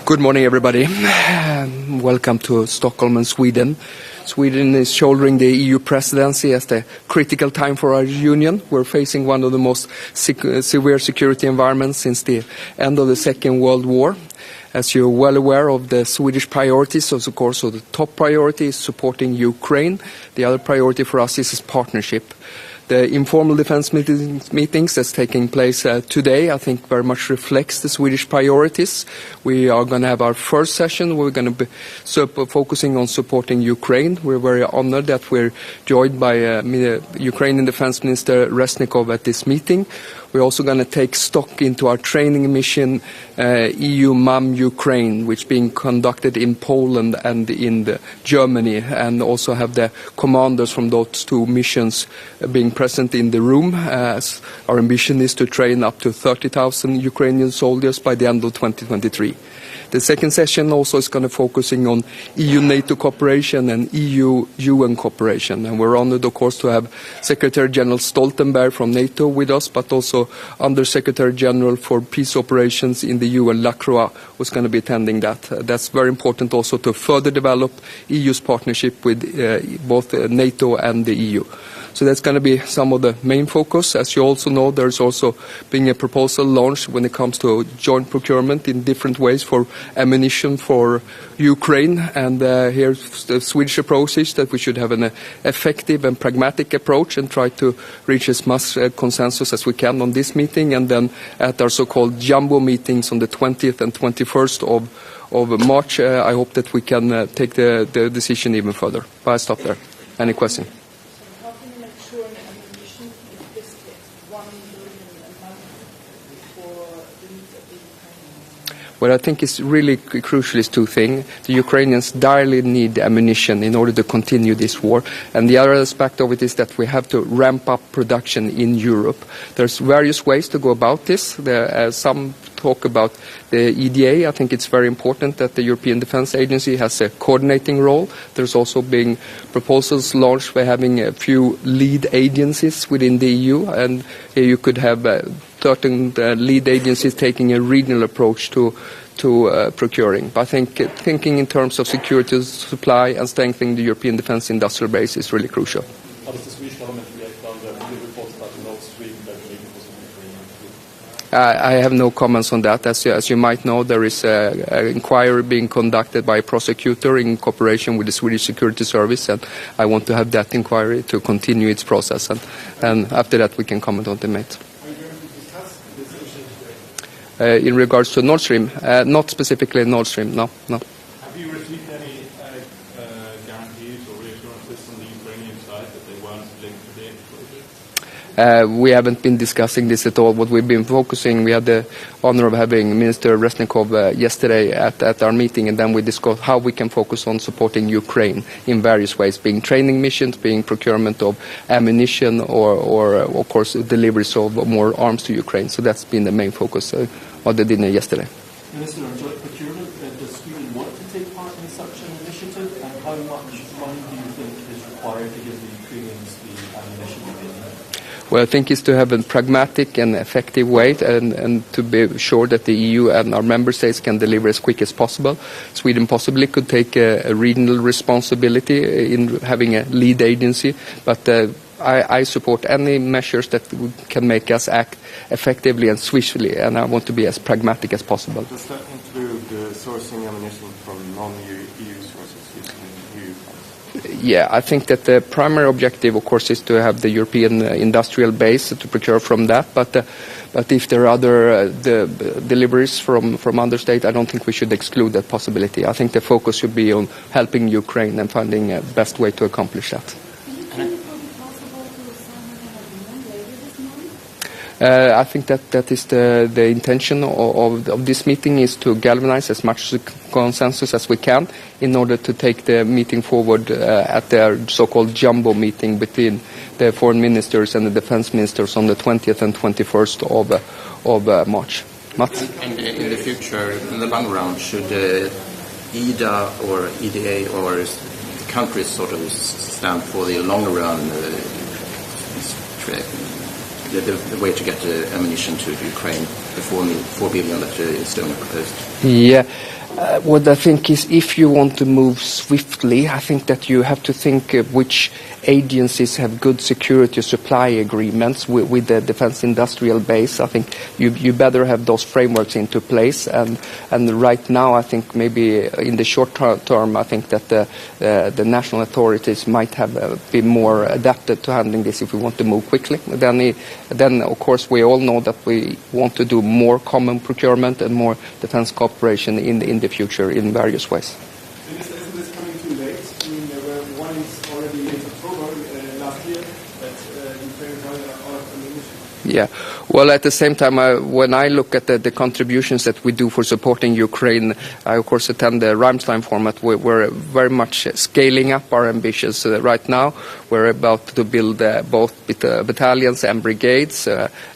Good morning, everybody. Welcome to Stockholm and Sweden. Sweden is shouldering the EU presidency as the critical time for our union. We're facing one of the most severe security environments since the end of the Second World War. As you're well aware of the Swedish priorities, of course, so the top priority is supporting Ukraine. The other priority for us is partnership. The informal defense meetings that's taking place today, I think, very much reflects the Swedish priorities. We are going to have our first session. We're going to be focusing on supporting Ukraine. We're very honored that we're joined by Ukrainian Defense Minister Resnikov at this meeting. We're also going to take stock into our training mission, EU MAM Ukraine, which is being conducted in Poland and in Germany, and also have the commanders from those two missions being present in the room. As our ambition is to train up to 30,000 Ukrainian soldiers by the end of 2023. The second session also is going to focusing on EU-NATO cooperation and EU-UN cooperation. And we're honored, of course, to have Secretary General Stoltenberg from NATO with us, but also Under-Secretary General for Peace Operations in the UN, Lacroix, who's going to be attending that. That's very important also to further develop EU's partnership with both NATO and the EU. So that's going to be some of the main focus. As you also know, there's also been a proposal launched when it comes to joint procurement in different ways for ammunition for Ukraine. And here's the Swedish approach is that we should have an effective and pragmatic approach and try to reach as much consensus as we can on this meeting. And then at our so-called jumbo meetings on the 20th and 21st of March, I hope that we can take the decision even further. But I stop there. Any question? What I think is really crucial is two things. The Ukrainians direly need ammunition in order to continue this war. And the other aspect of it is that we have to ramp up production in Europe. There's various ways to go about this. There some talk about the EDA. I think it's very important that the European Defence Agency has a coordinating role. There's also been proposals launched for having a few lead agencies within the EU. And here you could have certain lead agencies taking a regional approach to procuring. But I think thinking in terms of security supply and strengthening the European defence industrial base is really crucial. How does the Swedish government react on the reports about the Nord Stream that maybe was in Ukraine? I have no comments on that. As you might know, there is an inquiry being conducted by a prosecutor in cooperation with the Swedish Security Service, and I want to have that inquiry to continue its process. And after that, we can comment on the mate. In regards to Nord Stream, not specifically Nord Stream, no. Have you received any guarantees or reassurances from the Ukrainian side that they weren't linked to the project? We haven't been discussing this at all. What we've been focusing, we had the honor of having Minister Resnikov yesterday at our meeting, and then we discussed how we can focus on supporting Ukraine in various ways, being training missions, being procurement of ammunition, or of course, deliveries of more arms to Ukraine. So that's been the main focus of the dinner yesterday. Minister, on joint procurement, does Sweden want to take part in such an initiative, and how much money do you think is required to give the Ukrainians the ammunition they need? Well, I think it's to have a pragmatic and effective way and to be sure that the EU and our member states can deliver as quick as possible. Sweden possibly could take a regional responsibility in having a lead agency, but I support any measures that can make us act effectively and swiftly, and I want to be as pragmatic as possible. Does that include sourcing ammunition from non-EU sources using EU funds? Yeah, I think that the primary objective, of course, is to have the European industrial base to procure from that. But if there are other deliveries from other states, I don't think we should exclude that possibility. I think the focus should be on helping Ukraine and finding the best way to accomplish that. I think that is the intention of this meeting, is to galvanize as much consensus as we can in order to take the meeting forward at their so-called jumbo meeting between the foreign ministers and the defense ministers on the 20th and 21st of March. Mats? And in the future, in the long run, should EDA or EDA or the countries sort of stand for the long run the way to get ammunition to Ukraine, the 4 billion that is still proposed? Yeah, What I think is, if you want to move swiftly, I think that you have to think which agencies have good security supply agreements with the defense industrial base. I think you better have those frameworks into place. And right now, I think maybe in the short term, I think that the national authorities might have been more adapted to handling this if we want to move quickly. Then of course, we all know that we want to do more common procurement and more defense cooperation in the future in various ways. Isn't this coming too late? I mean, there were warnings already in October last year that Ukraine ran out of ammunition. Yeah. Well, at the same time, when I look at the contributions that we do for supporting Ukraine, I, of course, attend the Ramstein format. We're very much scaling up our ambitions right now. We're about to build both battalions and brigades.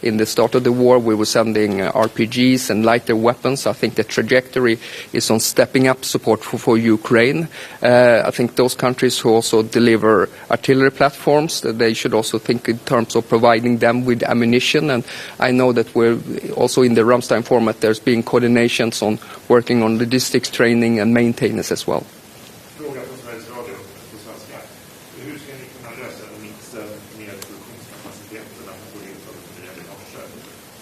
In the start of the war, we were sending RPGs and lighter weapons. I think the trajectory is on stepping up support for Ukraine. I think those countries who also deliver artillery platforms, they should also think in terms of providing them with ammunition. And I know that we're also in the Ramstein format, there's been coordinations on working on logistics, training and maintenance as well. Fråga på Sveriges Radio på svenska. Hur ska ni kunna lösa mixen med produktionskapaciteten när man går in för det nya Norge?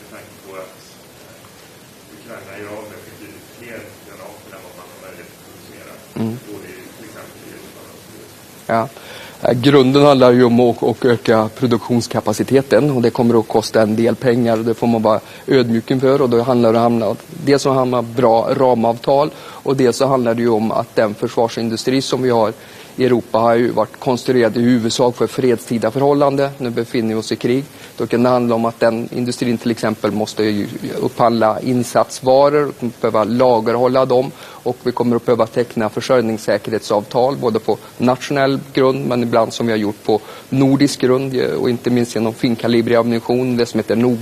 Med tanke på att Ukraina är av med betydligt fler granater än vad man har möjlighet att producera. Både till exempel i Europa och så vidare. Ja. Grunden handlar ju om att öka produktionskapaciteten och det kommer att kosta en del pengar. Det får man vara ödmjuk inför och då handlar det om dels att hamna bra ramavtal och dels så handlar det ju om att den försvarsindustri som vi har i Europa har ju varit konstruerad i huvudsak för fredstida förhållanden. Nu befinner vi oss i krig. Då kan det handla om att den industrin till exempel måste upphandla insatsvaror, behöva lagerhålla dem och vi kommer att behöva teckna försörjningssäkerhetsavtal både på nationell grund men ibland som vi har gjort på nordisk grund och inte minst genom finkalibrig ammunition, det som heter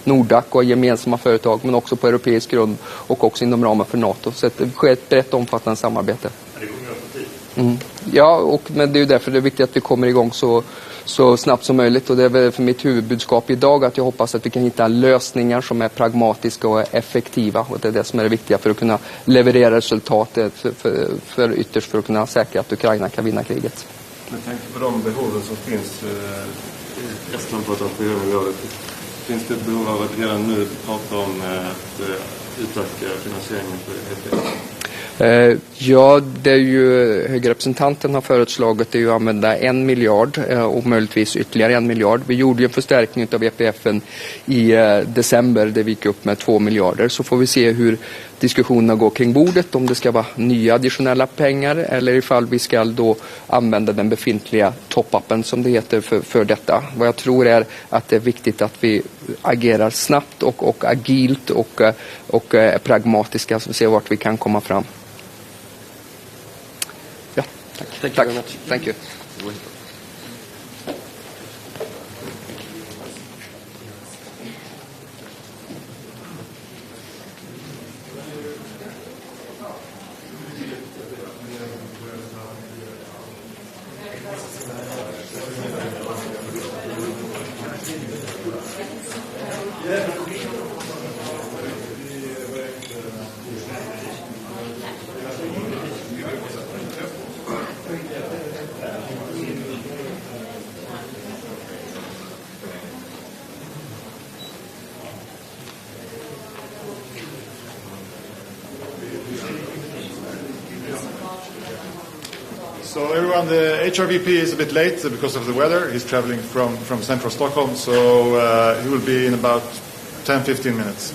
Nordac och gemensamma företag men också på europeisk grund och också inom ramen för NATO. Så det sker ett brett omfattande samarbete. Ja, men det är ju därför det är viktigt att vi kommer igång så snabbt som möjligt och det är väl för mitt huvudbudskap idag att jag hoppas att vi kan hitta lösningar som är pragmatiska och effektiva och det är det som är det viktiga för att kunna leverera resultat för ytterst för att kunna säkra att Ukraina kan vinna kriget. Med tanke på de behoven som finns i Estland pratar om 4 miljarder. Finns det ett behov av att redan nu prata om att utöka finansieringen för EPS? Ja, det är ju högrepresentanten har föreslagit det är ju att använda 1 miljard och möjligtvis ytterligare 1 miljard. Vi gjorde ju en förstärkning av EPF:en i december där vi gick upp med 2 miljarder. Så får vi se hur diskussionerna går kring bordet, om det ska vara nya additionella pengar eller ifall vi ska då använda den befintliga top-upen som det heter för detta. Vad jag tror är att det är viktigt att vi agerar snabbt och agilt och pragmatiska så vi ser vart vi kan komma fram. Ja, tack. Thank you. So everyone, the HRVP is a bit late because of the weather. He's traveling from central Stockholm, so he will be in about 10-15 minutes.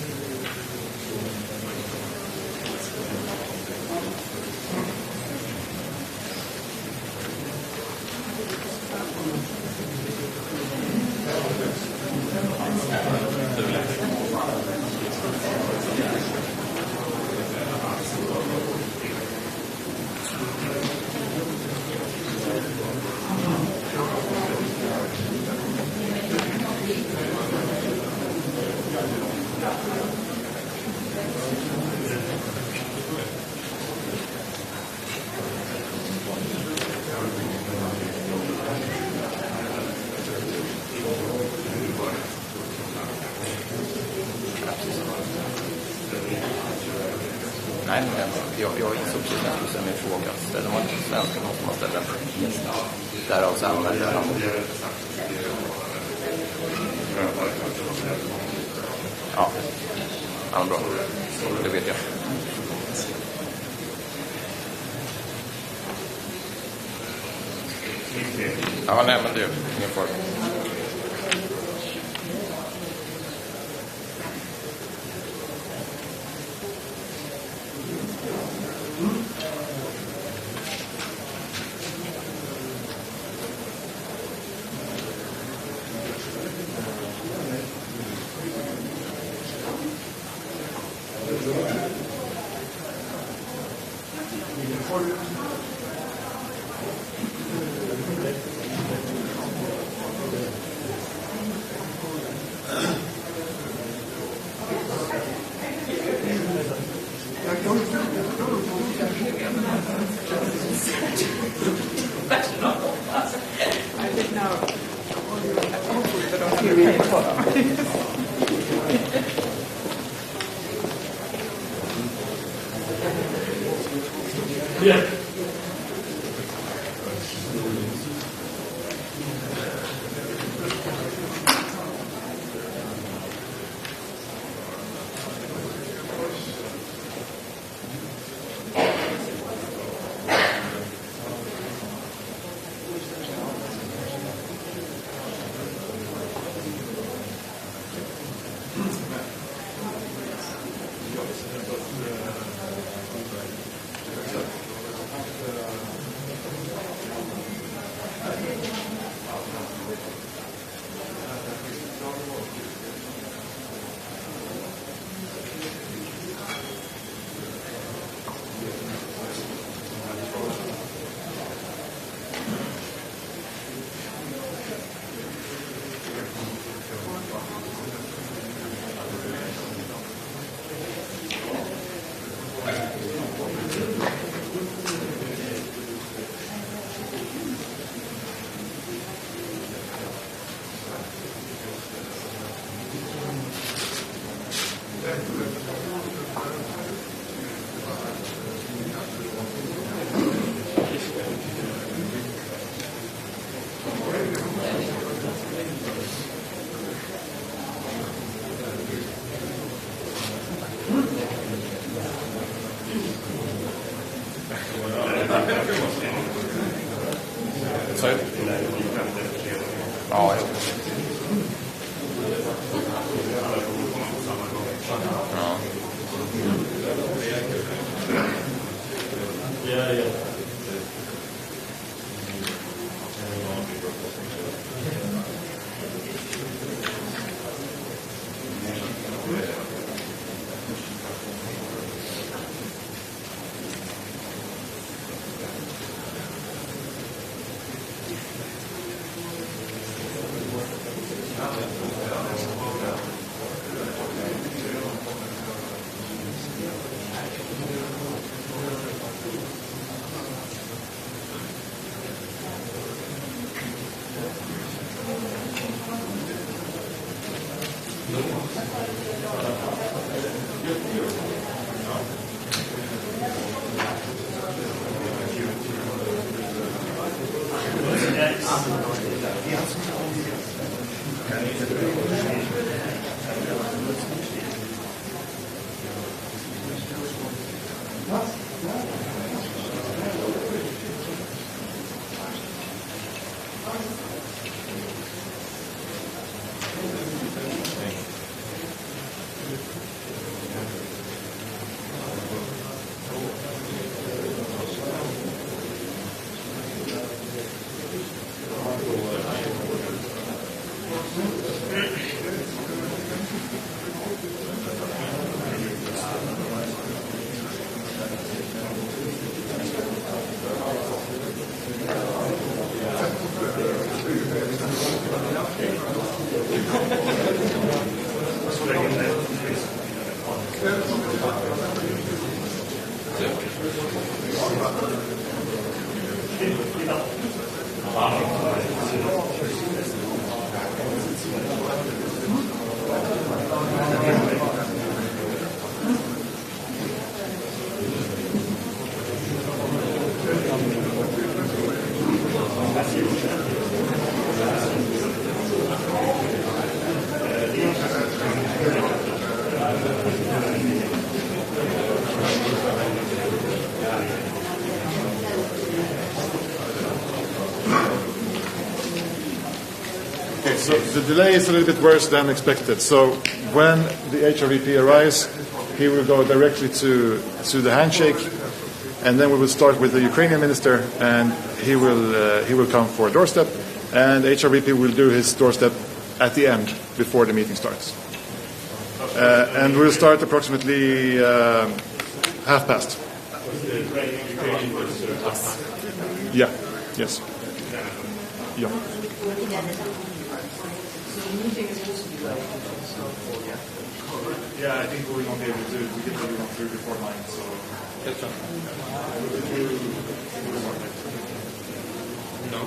Nej, men jag insåg precis när jag skulle ställa min fråga. Ställer man till svenska måste man ställa den. Därav så använder jag den. Ja, bra. Det vet jag. Ja, nej, men det är ingen fara. Okay, so the delay is a little bit worse than expected. So when the HRVP arrives, he will go directly to the handshake, and then we will start with the Ukrainian minister, and he will come for a doorstep, and HRVP will do his doorstep at the end before the meeting starts. And we'll start approximately past. Yeah. Yes. Yeah. Yeah, I think we won't be able to get everyone through before 9. So that's right. No.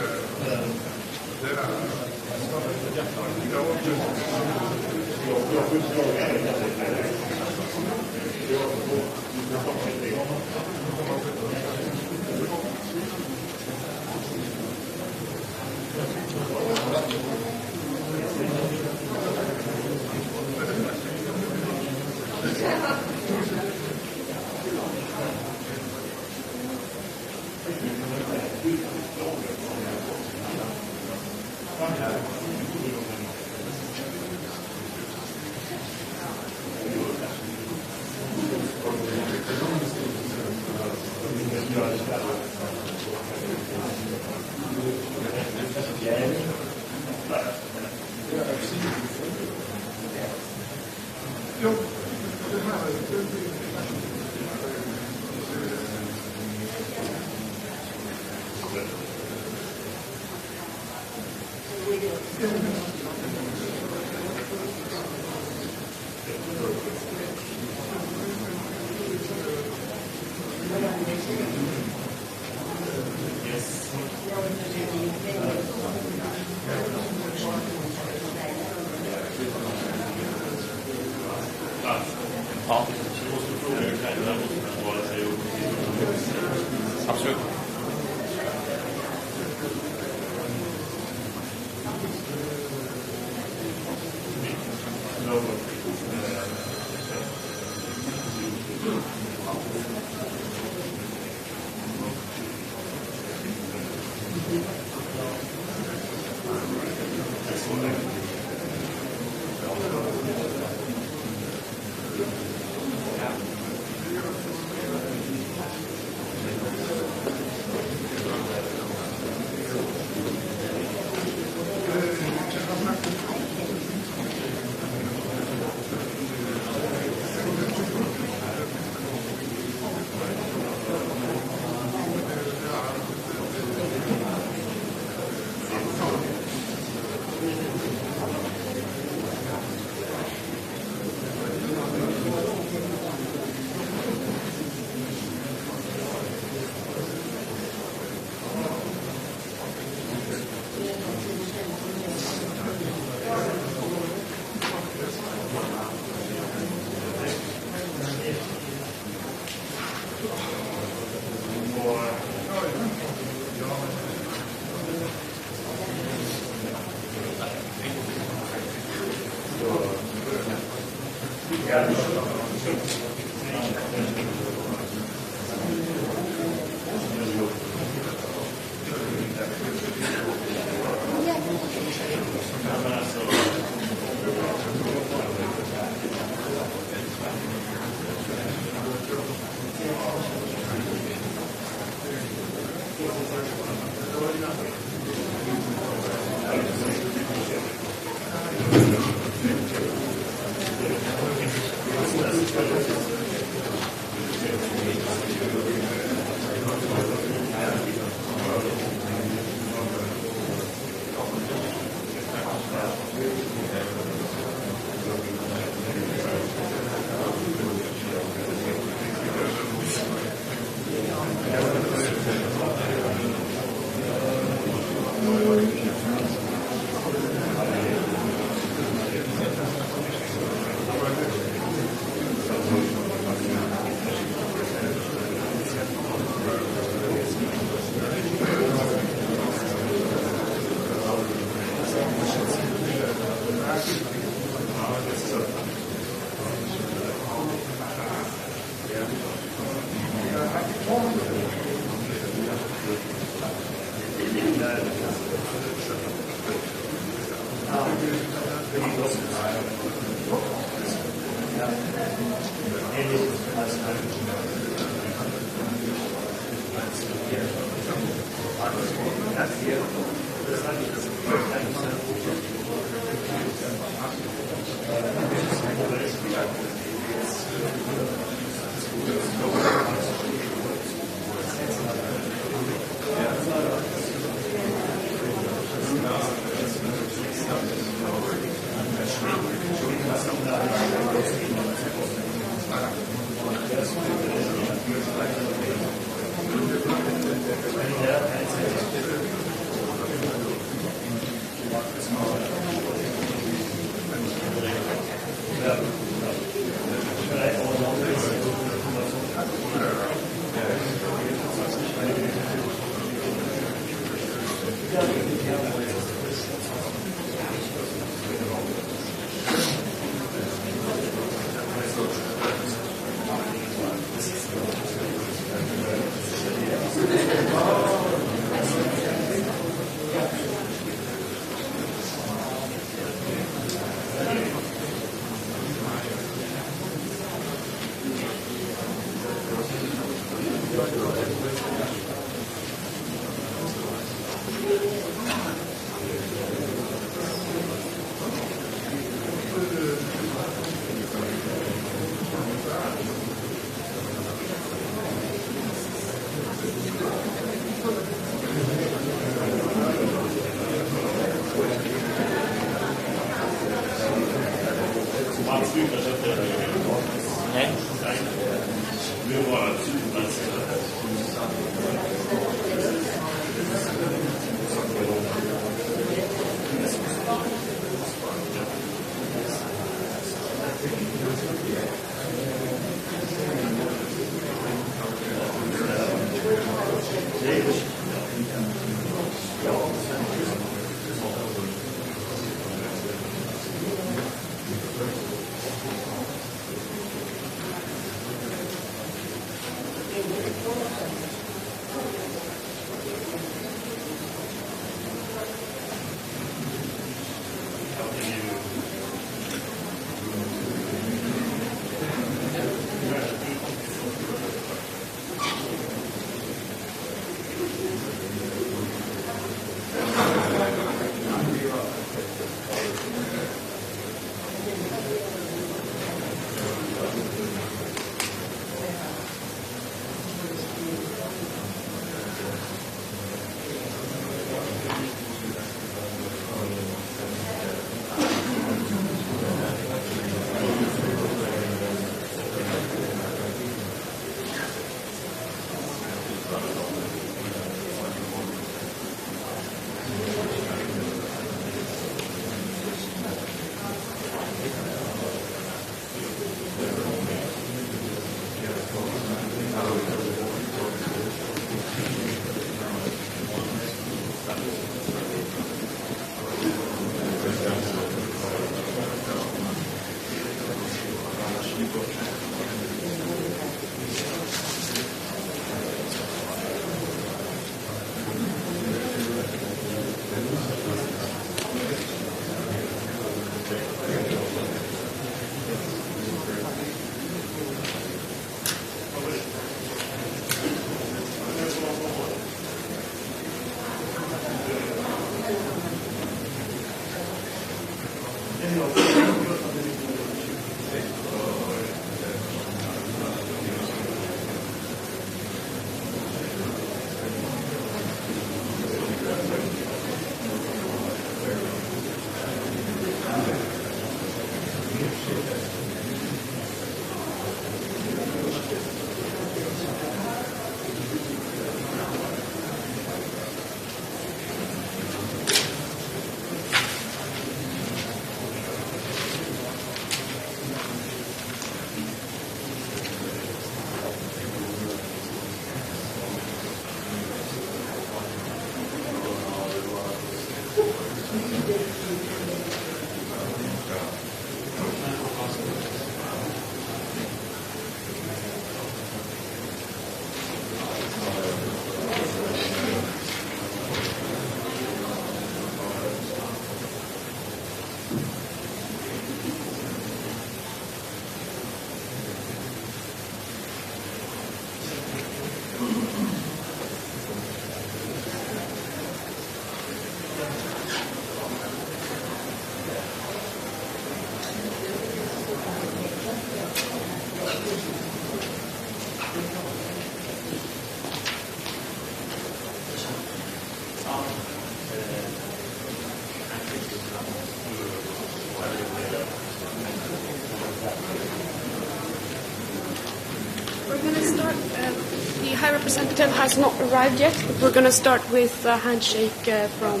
High Representative has not arrived yet, but we're going to start with a handshake from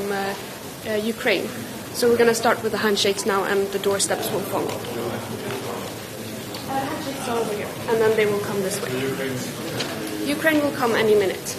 Ukraine. So we're going to start with the handshakes now, and the doorsteps will follow. Handshakes are over here, and then they will come this way. Ukraine will come any minute.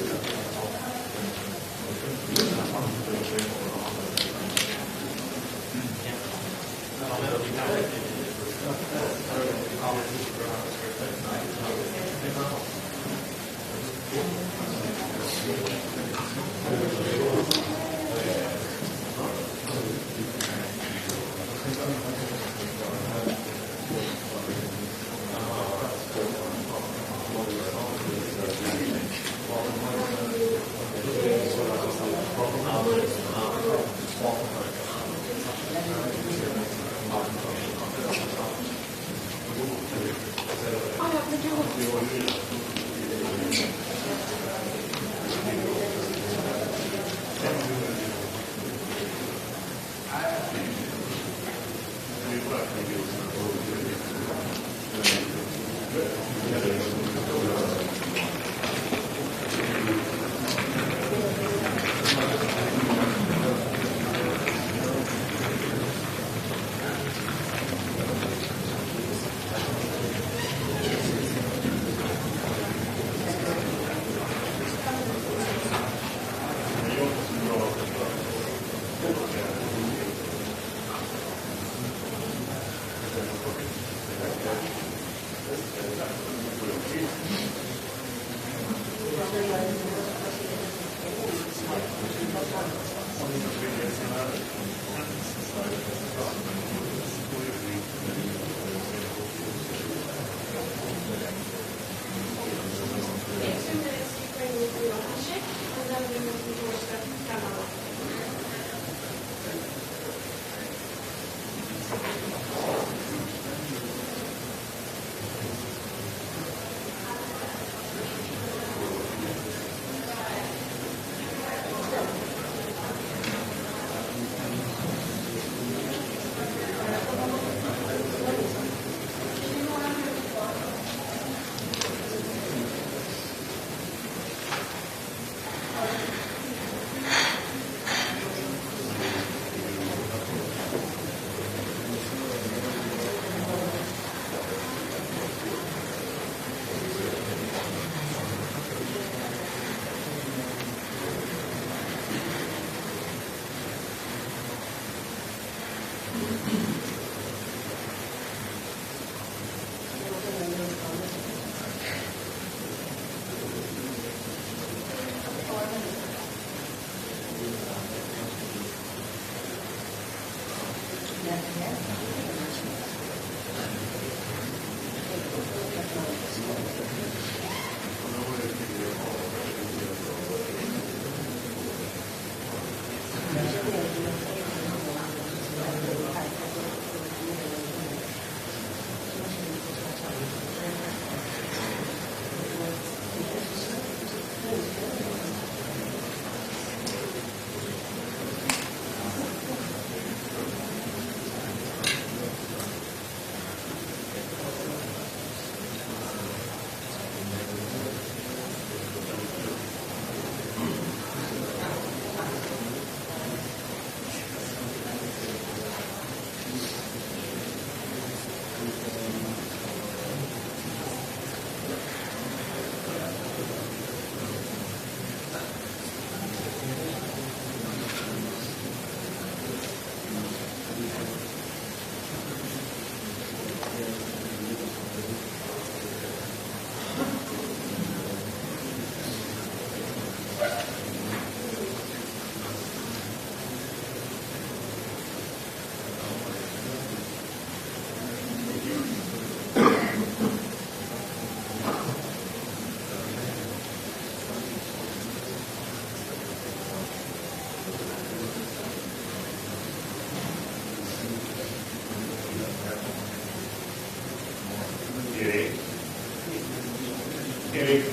need.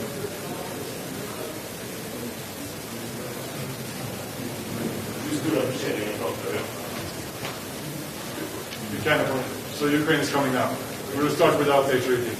You can, so Ukraine is coming now. We will start without HREP.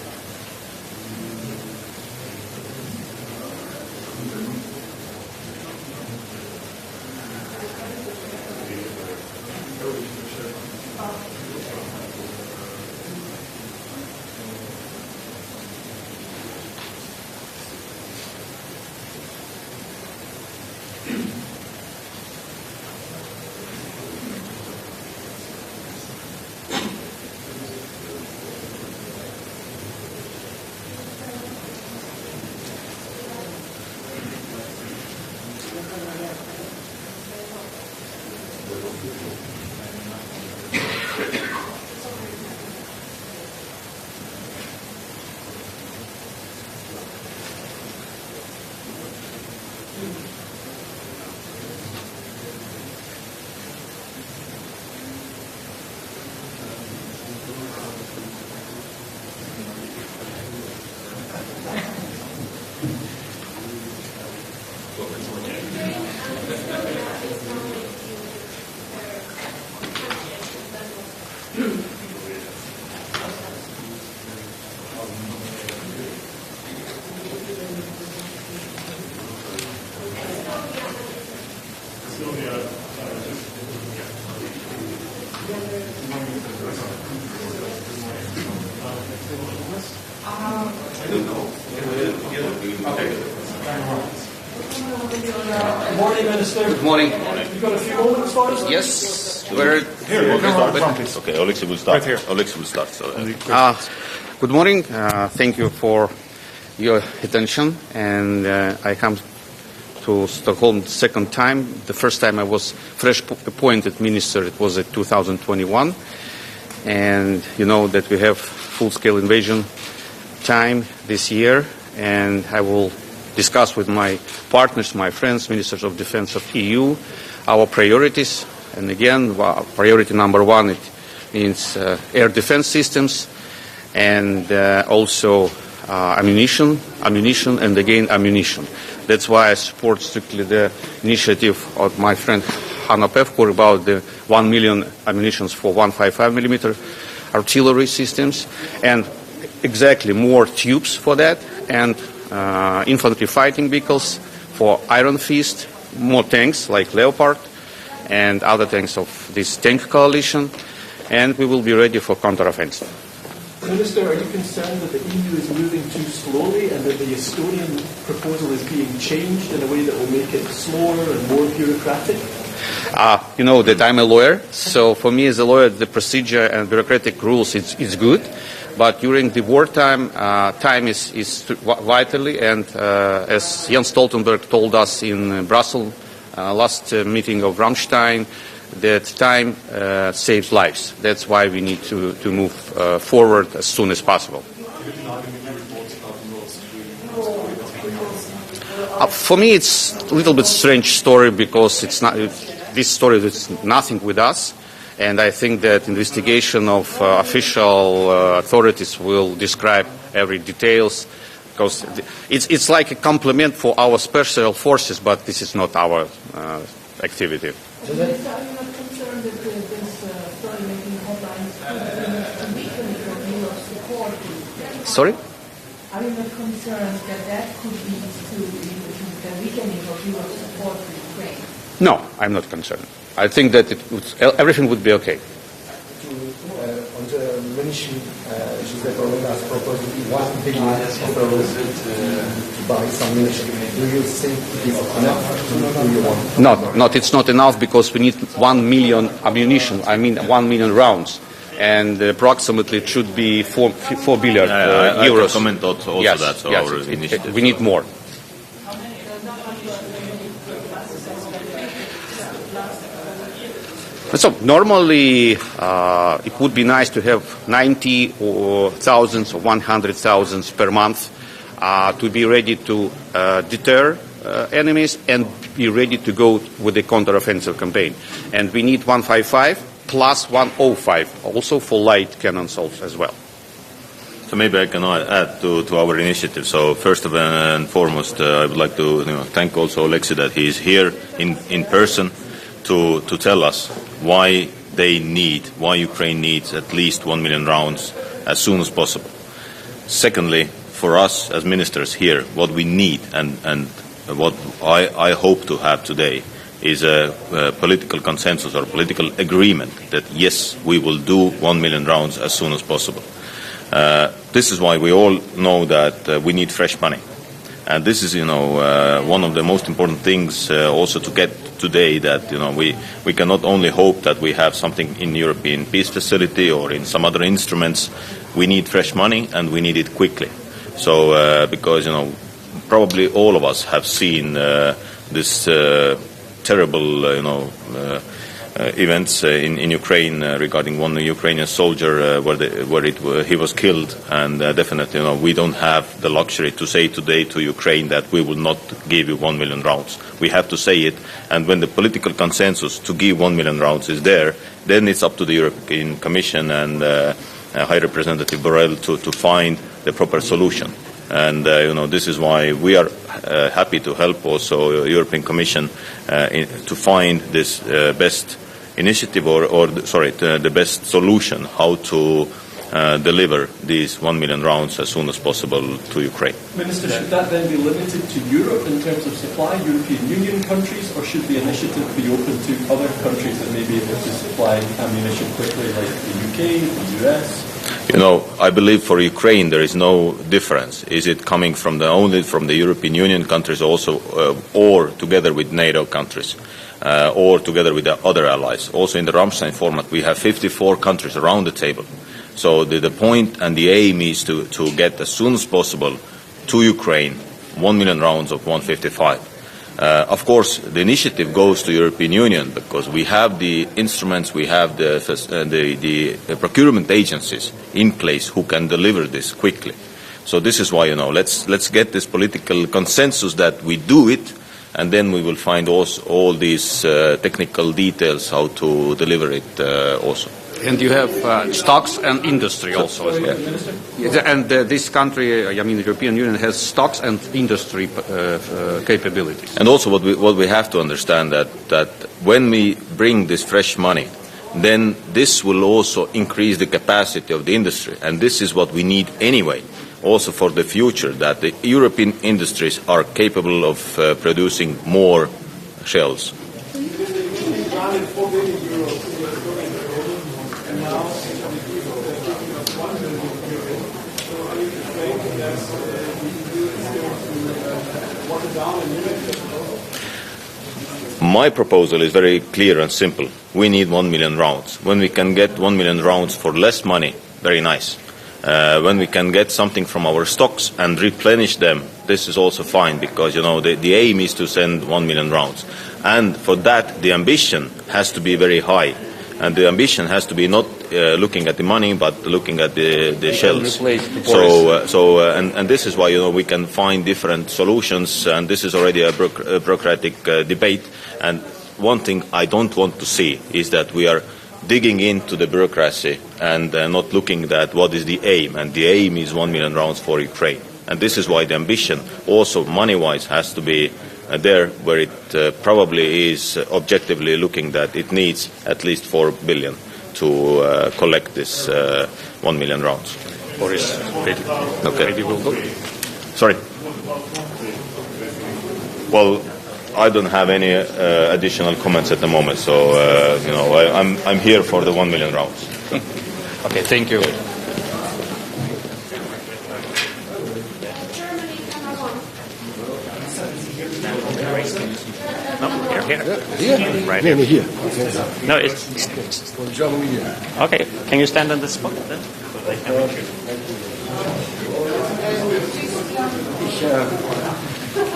Good morning, Minister. Good morning. You've got a few moments for us? Yes. Okay, Alexei will start. Right here. Alexei will start. So, Good morning. Thank you for your attention. And I come to Stockholm the second time. The first time I was fresh appointed minister. It was in 2021. And you know that we have full-scale invasion time this year. And I will discuss with my partners, my friends, ministers of defense of EU, our priorities. And again, priority number one, it means air defense systems and also ammunition, and again ammunition. That's why I support strictly the initiative of my friend Hanna Pevkur about the 1 million ammunitions for 155 millimeter artillery systems, and exactly more tubes for that, and infantry fighting vehicles for Iron Fist, more tanks like Leopard and other tanks of this tank coalition, and we will be ready for counteroffensive. Minister, are you concerned that the EU is moving too slowly and that the Estonian proposal is being changed in a way that will make it slower and more bureaucratic? You know that I'm a lawyer, so for me as a lawyer, the procedure and bureaucratic rules is good. But during the wartime, time is vitally, and as Jens Stoltenberg told us in Brussels last meeting of Rammstein, that time saves lives. That's why we need to move forward as soon as possible. For me, it's a little bit strange story because it's not. This story is nothing with us. And I think that investigation of official authorities will describe every details, because it's like a compliment for our special forces, but this is not our activity. Are you not concerned that this story making headlines could weaken your view of support to Ukraine? Sorry? Are you not concerned that that could lead to the weakening of your support to Ukraine? No, I'm not concerned. I think that everything would be okay. On the munition, Josep Borrell has proposed 1 billion to buy some munition. Do you think it is enough? Do you want? Not. It's not enough because we need 1 million ammunition. I mean 1 million rounds, and approximately it should be 4 billion euros. I can comment also yes, that. So yes, our initiative. We need more. So normally it would be nice to have 90 or thousands or 100,000 per month to be ready to deter enemies and be ready to go with the counteroffensive campaign. And we need 155 plus 105 also for light cannons as well. So maybe I can add to our initiative. So first and foremost, I would like to thank also Alexi that he is here in person to tell us why Ukraine needs at least 1 million rounds as soon as possible. Secondly, for us as ministers here, what we need and what I hope to have today is a political consensus or political agreement that yes, we will do 1 million rounds as soon as possible. This is why we all know that we need fresh money. And this is, one of the most important things also to get today, that, we cannot only hope that we have something in European peace facility or in some other instruments. We need fresh money, and we need it quickly. So, because, probably all of us have seen this terrible, events in Ukraine regarding one Ukrainian soldier where he was killed, and definitely we don't have the luxury to say today to Ukraine that we will not give you 1 million rounds. We have to say it, and when the political consensus to give 1 million rounds is there, then it's up to the European Commission and High Representative Borrell to find the proper solution. And this is why we are happy to help also European Commission to find this best initiative or the best solution how to deliver these 1 million rounds as soon as possible to Ukraine. Minister, should that then be limited to Europe in terms of supply, European Union countries, or should the initiative be open to other countries that may be able to supply ammunition quickly, like the UK, the US? I believe for Ukraine there is no difference. Is it coming only from the European Union countries also, or together with NATO countries, or together with the other allies? Also in the Ramstein format we have 54 countries around the table. So the point and the aim is to get as soon as possible to Ukraine 1 million rounds of 155. Of course, the initiative goes to European Union because we have the instruments, we have the procurement agencies in place who can deliver this quickly. So this is why let's get this political consensus that we do it, and then we will find also all these technical details how to deliver it also. And you have stocks and industry also as well. Yeah. And this country, the European Union, has stocks and industry capabilities. And also what we have to understand that when we bring this fresh money, then this will also increase the capacity of the industry. And this is what we need anyway, also for the future, that the European industries are capable of producing more shells. My proposal is very clear and simple. We need 1 million rounds. When we can get 1 million rounds for less money, very nice. When we can get something from our stocks and replenish them, this is also fine, because the aim is to send 1 million rounds. And for that, the ambition has to be very high. And the ambition has to be not looking at the money, but looking at the shells. And this is why we can find different solutions. And this is already a bureaucratic debate. And one thing I don't want to see is that we are digging into the bureaucracy and not looking at what is the aim. And the aim is 1 million rounds for Ukraine. And this is why the ambition, also money-wise, has to be there, where it probably is objectively looking that it needs at least 4 billion to collect this 1 million rounds. Boris, okay. Will go. Sorry. Well, I don't have any additional comments at the moment, so I'm here for the 1 million rounds. Okay, thank you. Here? Right here. Here. No, it's Germany here. Okay, can you stand on the spot then?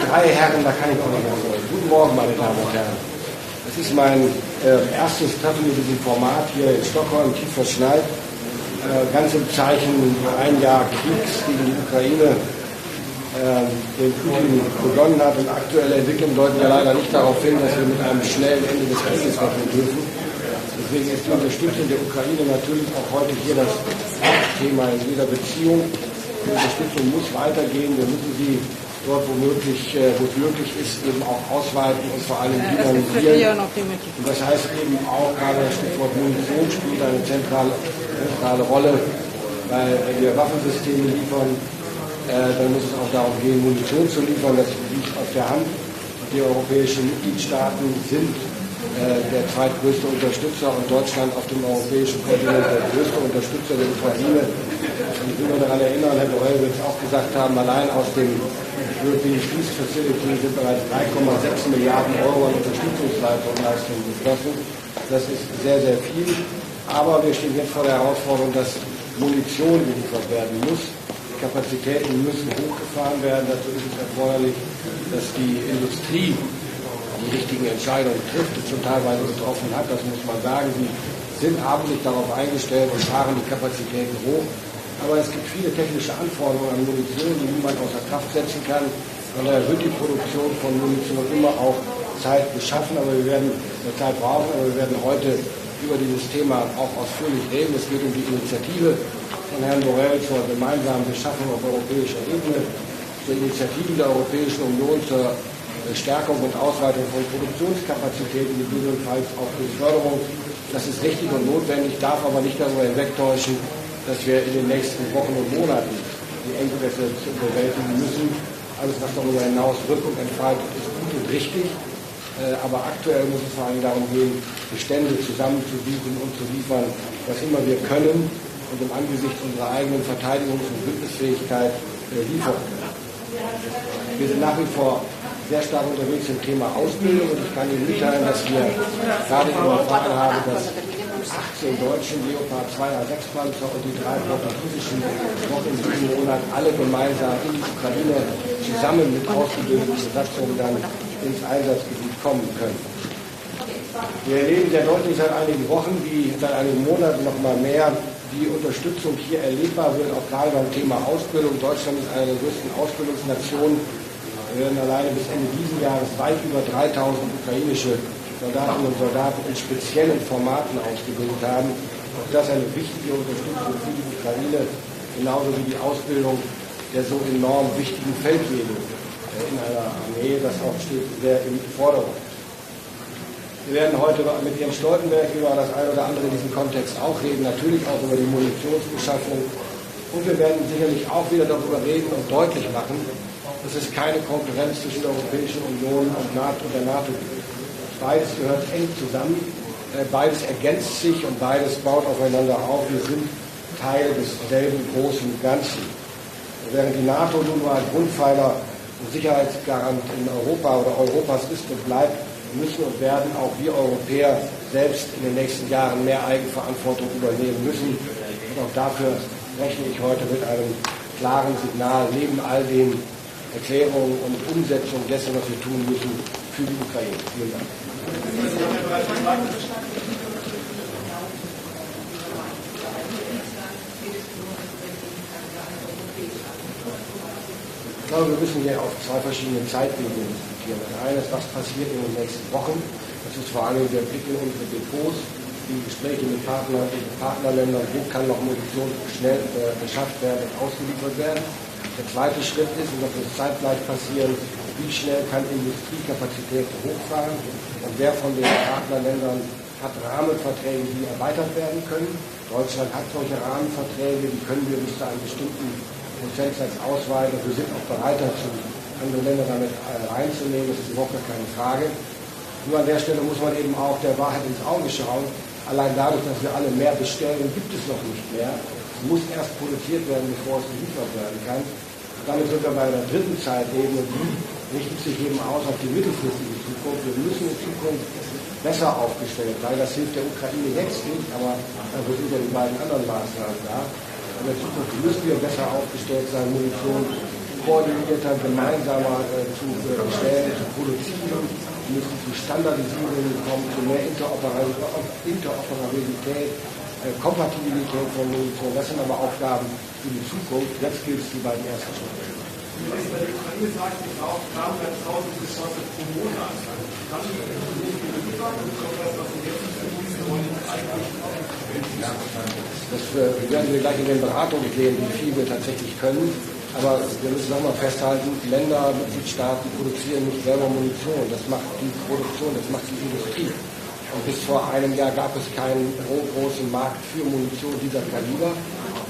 Drei Herren, da kann ich auch nicht mehr sagen. Guten Morgen, meine Damen und Herren. Das ist mein erstes Treffen mit diesem Format hier in Stockholm, tief verschneit. Ganz im Zeichen 1 Jahr Kriegs gegen die Ukraine, den Putin begonnen hat. Und aktuelle Entwicklungen deuten ja leider nicht darauf hin, dass wir mit einem schnellen Ende des Krieges rechnen dürfen. Deswegen ist die Unterstützung der Ukraine natürlich auch heute hier das Thema in jeder Beziehung. Die Unterstützung muss weitergehen. Wir müssen sie dort, wo es möglich ist, eben auch ausweiten und vor allem dynamisieren. Und das heißt eben auch, gerade das Stichwort Munition spielt eine zentrale Rolle, weil wenn wir Waffensysteme liefern, dann muss es auch darum gehen, Munition zu liefern. Das liegt auf der Hand. Die europäischen Mitgliedstaaten sind der zweitgrößte Unterstützer und Deutschland auf dem europäischen Kontinent der größte Unterstützer der Ukraine. Und ich will nur daran erinnern, Herr Borrell wird es auch gesagt haben, allein aus dem European Peace Facility sind bereits 3,6 Milliarden Euro an Unterstützungsleistungen geflossen. Das ist sehr, sehr viel. Aber wir stehen jetzt vor der Herausforderung, dass Munition geliefert werden muss. Die Kapazitäten müssen hochgefahren werden. Dazu ist es erforderlich, dass die Industrie die richtigen Entscheidungen trifft und schon teilweise getroffen hat. Das muss man sagen. Sie haben sich darauf eingestellt und fahren die Kapazitäten hoch. Aber es gibt viele technische Anforderungen an Munition, die niemand außer Kraft setzen kann. Von daher wird die Produktion von Munition immer auch Zeit beschaffen, aber wir werden Zeit brauchen. Aber wir werden heute über dieses Thema auch ausführlich reden. Es geht um die Initiative von Herrn Borrell zur gemeinsamen Beschaffung auf europäischer Ebene, zur Initiative der Europäischen Union zur Stärkung und Ausweitung von Produktionskapazitäten, gegebenenfalls auch durch Förderung. Das ist richtig und notwendig, darf aber nicht darüber hinwegtäuschen, dass wir in den nächsten Wochen und Monaten die Engpässe bewältigen müssen. Alles, was darüber hinaus Wirkung entfaltet, ist gut und richtig. Aber aktuell muss es vor allem darum gehen, Bestände zusammenzusuchen und zu liefern, was immer wir können und im Angesicht unserer eigenen Verteidigungs- und Bündnisfähigkeit liefern können. Wir sind nach wie vor sehr stark unterwegs im Thema Ausbildung und ich kann Ihnen mitteilen, dass wir gerade eben erfahren haben, dass 18 deutschen Leopard 2 A6-Panzer und die 3 portugiesischen noch in diesem Monat alle gemeinsam in die Ukraine zusammen mit ausgebildeten Besatzungen dann ins Einsatzgebiet kommen können. Wir erleben sehr deutlich seit einigen Wochen, wie seit einigen Monaten noch mal mehr die Unterstützung hier erlebbar wird, auch gerade beim Thema Ausbildung. Deutschland ist eine der größten Ausbildungsnationen. Wir werden alleine bis Ende dieses Jahres weit über 3.000 ukrainische Soldatinnen und Soldaten in speziellen Formaten ausgebildet haben. Auch das eine wichtige Unterstützung für die Ukraine, genauso wie die Ausbildung der so enorm wichtigen Feldwebel in einer Armee. Das auch steht sehr im Vordergrund. Wir werden heute mit Jens Stoltenberg über das eine oder andere in diesem Kontext auch reden, natürlich auch über die Munitionsbeschaffung. Und wir werden sicherlich auch wieder darüber reden und deutlich machen, dass es keine Konkurrenz zwischen der Europäischen Union und der NATO gibt. Beides gehört eng zusammen, beides ergänzt sich und beides baut aufeinander auf. Wir sind Teil desselben großen Ganzen. Während die NATO nun mal ein Grundpfeiler und Sicherheitsgarant in Europa oder Europas ist und bleibt, müssen und werden auch wir Europäer selbst in den nächsten Jahren mehr Eigenverantwortung übernehmen müssen. Und auch dafür rechne ich heute mit einem klaren Signal neben all den Erklärungen und Umsetzung dessen, was wir tun müssen für die Ukraine. Vielen Dank. Ich glaube, wir müssen hier auf zwei verschiedene Zeitlinien diskutieren. Das eine ist, was passiert in den nächsten Wochen. Das ist vor allem der Blick in unsere Depots, die Gespräche mit Partnerländern, wo kann noch Munition schnell beschafft werden und ausgeliefert werden. Der zweite Schritt ist, und das muss zeitgleich passieren, wie schnell kann Industriekapazitäten hochfahren und wer von den Partnerländern hat Rahmenverträge, die erweitert werden können. Deutschland hat solche Rahmenverträge, die können wir bis zu einem bestimmten Prozentsatz ausweiten. Wir sind auch bereit dazu, andere Länder damit reinzunehmen, das ist überhaupt keine Frage. Nur an der Stelle muss man eben auch der Wahrheit ins Auge schauen. Allein dadurch, dass wir alle mehr bestellen, gibt es noch nicht mehr. Es muss erst produziert werden, bevor es geliefert werden kann. Und damit sind wir bei einer dritten Zeitebene, die richtet sich eben aus auf die mittelfristige Zukunft. Wir müssen in Zukunft besser aufgestellt sein. Das hilft der Ukraine jetzt nicht, aber dafür sind ja die beiden anderen Maßnahmen da. In der Zukunft müssen wir besser aufgestellt sein, Munition koordinierter, gemeinsamer zu bestellen, zu produzieren. Wir müssen zu Standardisierungen kommen, zu mehr Interoperabilität, Kompatibilität von Munition. Das sind aber Aufgaben für die Zukunft. Jetzt gilt es, die beiden ersten Schritte. Die Ukraine sagt, wir brauchen 300.000 Geschosse pro Monat. Kann ich nicht liefern? Und das, was wir jetzt werden wir gleich in den Beratungen sehen, wie viel wir tatsächlich können. Aber wir müssen auch mal festhalten, Länder, Mitgliedstaaten produzieren nicht selber Munition. Das macht die Produktion, das macht die Industrie. Und bis vor einem Jahr gab es keinen großen Markt für Munition dieser Kaliber.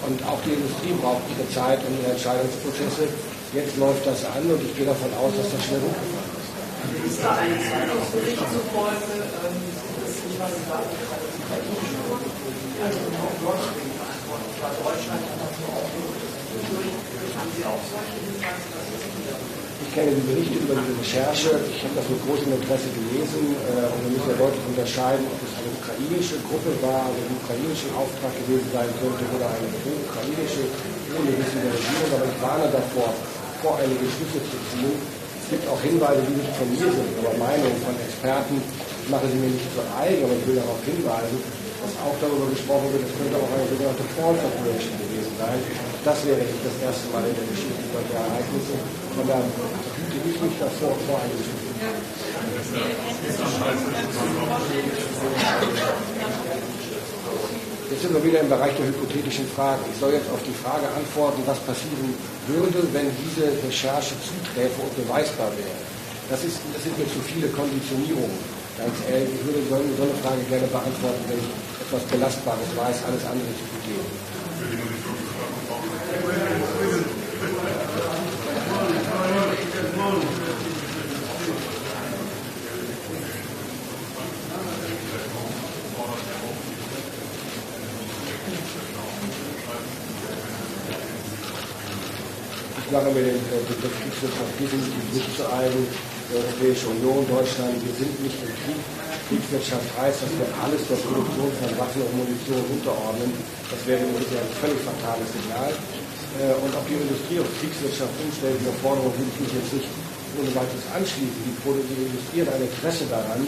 Und auch die Industrie braucht ihre Zeit und ihre Entscheidungsprozesse. Jetzt läuft das an und ich gehe davon aus, dass das schnell hochgefahren ist. Ist da eine Zeitungsbericht zufolge, dass jemand sagt, ich kenne die Berichte über diese Recherche, ich habe das mit großem Interesse gelesen und wir müssen ja deutlich unterscheiden, ob es eine ukrainische Gruppe war, also einen ukrainischen Auftrag gewesen sein könnte oder eine pro-ukrainische ohne Wissen der Regierung, aber ich warne davor, voreilige Schlüsse zu ziehen. Es gibt auch Hinweise, die nicht von mir sind, aber Meinungen von Experten. Ich mache sie mir nicht zu eigen, aber ich will darauf hinweisen, dass auch darüber gesprochen wird, es könnte auch eine sogenannte False Operation gewesen sein. Das wäre nicht das erste Mal in der Geschichte solcher Ereignisse. Von daher hüte ich mich davor, voreilige Schlüsse zu ziehen. Jetzt sind wir wieder im Bereich der hypothetischen Fragen. Ich soll jetzt auf die Frage antworten, was passieren würde, wenn diese Recherche zuträfe und beweisbar wäre. Das sind mir zu viele Konditionierungen. Ganz ehrlich, ich würde so eine Frage gerne beantworten, wenn ich etwas Belastbares weiß, alles andere zu begehen. Ich mache mir den Begriff Kriegswirtschaft definitiv nicht zu eigen. Die Europäische Union, Deutschland, wir sind nicht im Krieg. Kriegswirtschaft heißt, dass wir alles der Produktion von Waffen und Munition unterordnen. Das wäre ein völlig fatales Signal. Und ob die Industrie auf Kriegswirtschaft umstellt, die Forderung will ich mich jetzt nicht ohne weiteres anschließen. Die Industrie hat ein Interesse daran,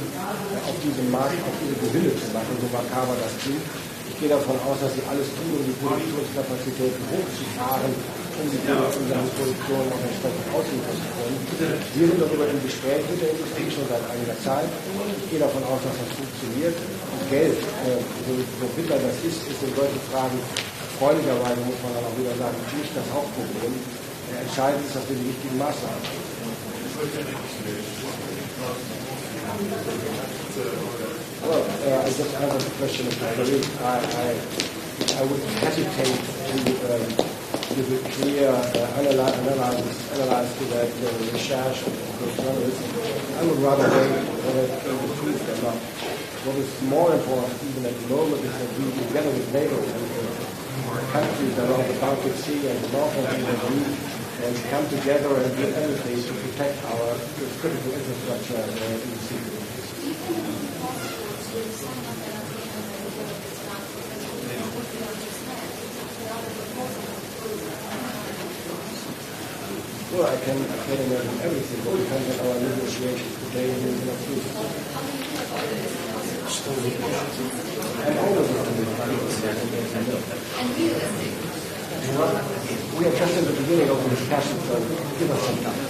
auf diesem Markt auch ihre Gewinne zu machen, so makaber das klingt. Ich gehe davon aus, dass sie alles tun, um die Produktionskapazitäten hochzufahren, um die Produktion auch entsprechend ausliefern zu können. Wir sind darüber im Gespräch mit der Industrie schon seit einiger Zeit. Ich gehe davon aus, dass das funktioniert. Und Geld, so bitter das ist in solchen Fragen erfreulicherweise, muss man dann auch wieder sagen, nicht das Hauptproblem. Entscheidend ist, dass wir die richtigen Maßnahmen haben. Well, I just have a question. I would hesitate to give a clear analyze to that research of those journalists. I would rather wait for it to be proved or not. What is more important even at the moment is that we, together with NATO and the countries around the Baltic Sea and the north of the EU, and come together and do everything to protect our critical infrastructure in the sea. Well, I can imagine everything, but depends on our negotiations today and in the next week. And all of we are just in the beginning of the discussion, so give us some time.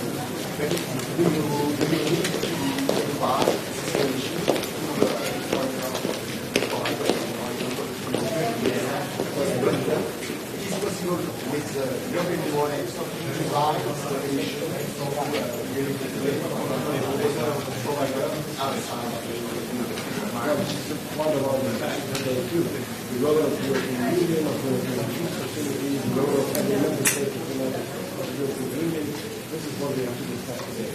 Part of all the discussion today too. The role of the European Union, of the European Peace Facility, the role of every member state of the European Union. This is what we have to discuss today.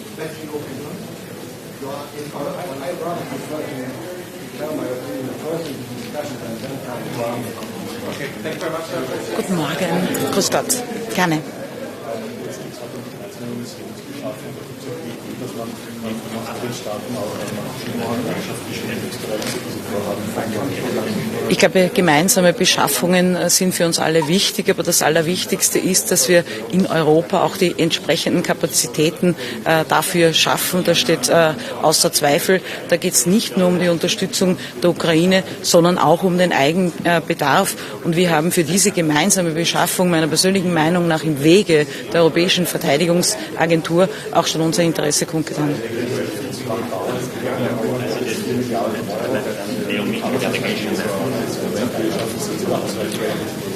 I'd rather prefer to tell my opinion first in the discussion and then come around. Okay, thank you very much. Guten Morgen. Grüß Gott. Gerne. Ich glaube, gemeinsame Beschaffungen sind für uns alle wichtig, aber das Allerwichtigste ist, dass wir in Europa auch die entsprechenden Kapazitäten dafür schaffen. Das steht außer Zweifel. Da geht es nicht nur um die Unterstützung der Ukraine, sondern auch um den Eigenbedarf. Und wir haben für diese gemeinsame Beschaffung meiner persönlichen Meinung nach im Wege der Europäischen Verteidigungsagentur auch schon unser Interesse kundgetan.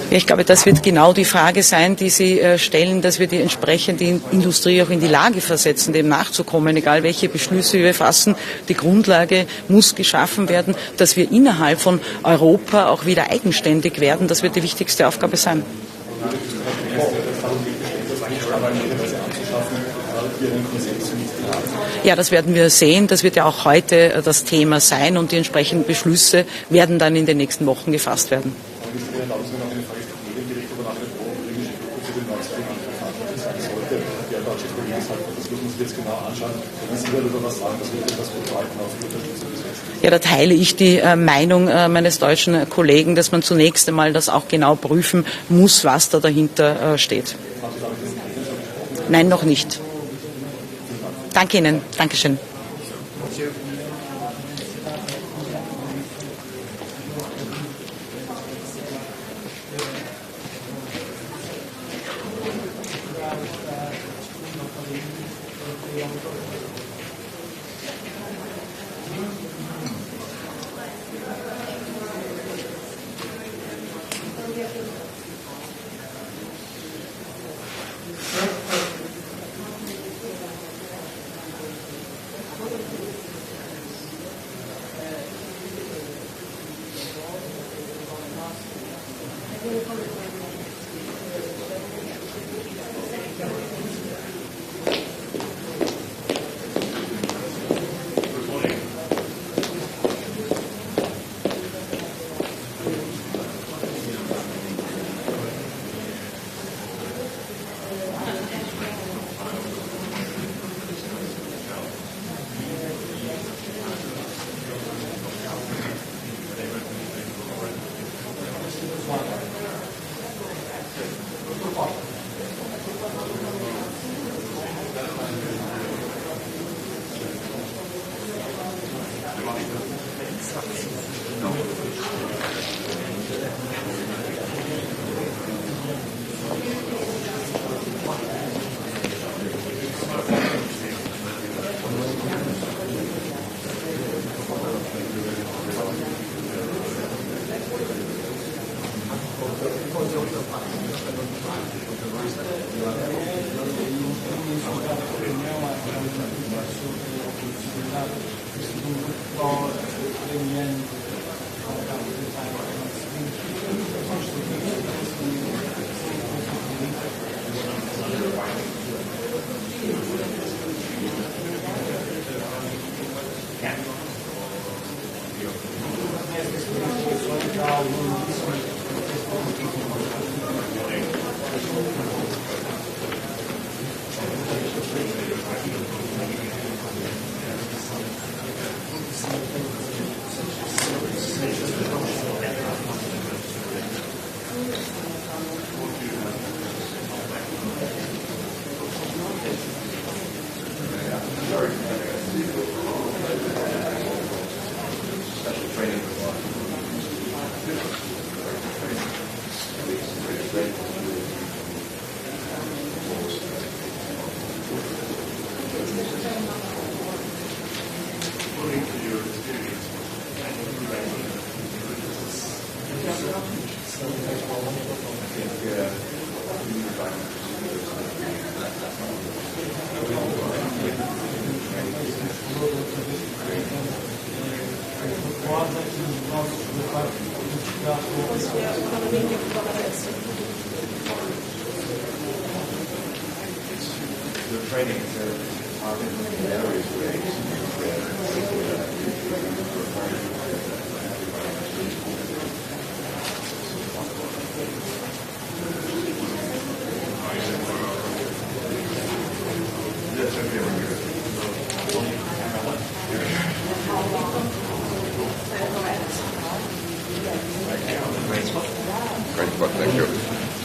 Ja, ich glaube, das wird genau die Frage sein, die Sie stellen, dass wir die entsprechende Industrie auch in die Lage versetzen, dem nachzukommen, egal welche Beschlüsse wir fassen. Die Grundlage muss geschaffen werden, dass wir innerhalb von Europa auch wieder eigenständig werden. Das wird die wichtigste Aufgabe sein. Ja, das werden wir sehen. Das wird ja auch heute das Thema sein und die entsprechenden Beschlüsse werden dann in den nächsten Wochen gefasst werden. Ja, da teile ich die Meinung meines deutschen Kollegen, dass man zunächst einmal das auch genau prüfen muss, was da dahinter steht. Nein, noch nicht. Danke Ihnen. Dankeschön. Thank you.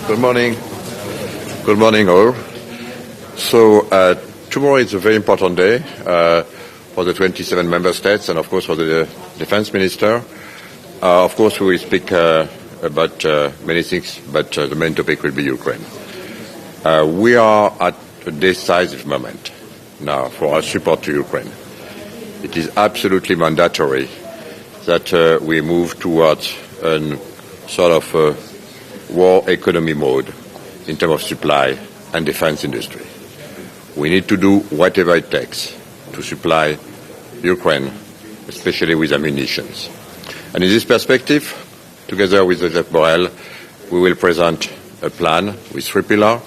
Good morning. Good morning, all. So tomorrow is a very important day for the 27 member states and, of course, for the defense minister. Of course, we will speak about many things, but the main topic will be Ukraine. We are at a decisive moment now for our support to Ukraine. It is absolutely mandatory that we move towards a sort of war economy mode in terms of supply and defense industry. We need to do whatever it takes to supply Ukraine, especially with ammunition. And in this perspective, together with Joseph Borrell, we will present a plan with 3 pillars.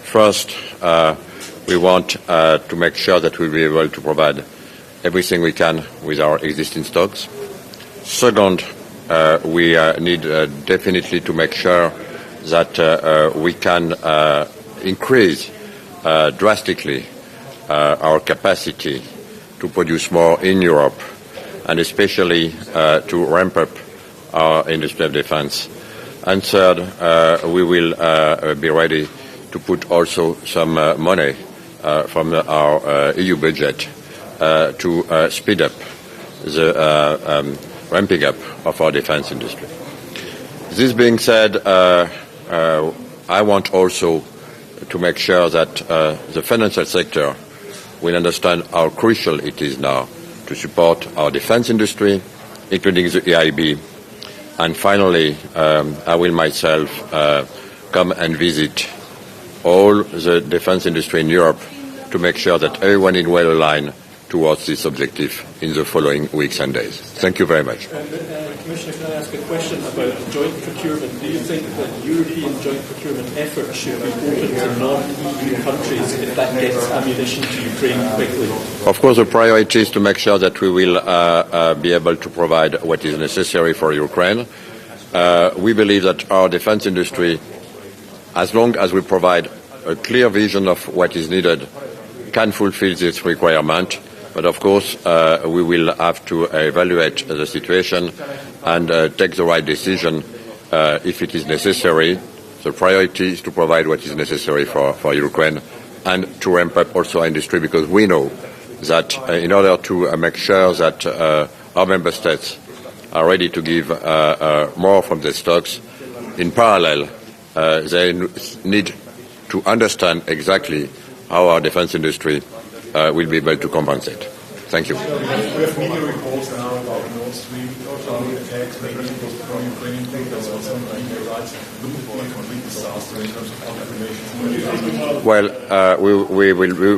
First, we want to make sure that we'll be able to provide everything we can with our existing stocks. Second, we need definitely to make sure that we can increase drastically our capacity to produce more in Europe, and especially to ramp up our industry of defense. And third, we will be ready to put also some money from our EU budget to speed up the ramping up of our defense industry. This being said, I want also to make sure that the financial sector will understand how crucial it is now to support our defense industry, including the EIB. And finally, I will myself come and visit all the defense industry in Europe to make sure that everyone is well aligned towards this objective in the following weeks and days. Thank you very much. Commissioner, can I ask a question about joint procurement? Do you think that European joint procurement efforts should be open to non-EU countries if that gets ammunition to Ukraine quickly? Of course, the priority is to make sure that we will be able to provide what is necessary for Ukraine. We believe that our defense industry, as long as we provide a clear vision of what is needed, can fulfill this requirement. But of course, we will have to evaluate the situation and take the right decision if it is necessary. The priority is to provide what is necessary for Ukraine and to ramp up also our industry, because we know that in order to make sure that our member states are ready to give more from their stocks, in parallel, they need to understand exactly how our defense industry will be able to compensate. Thank you. We have media reports now about Nord Stream, attacks, maybe from Ukrainian thinkers or something like that. Wouldn't it be a complete disaster in terms of confirmation? Well,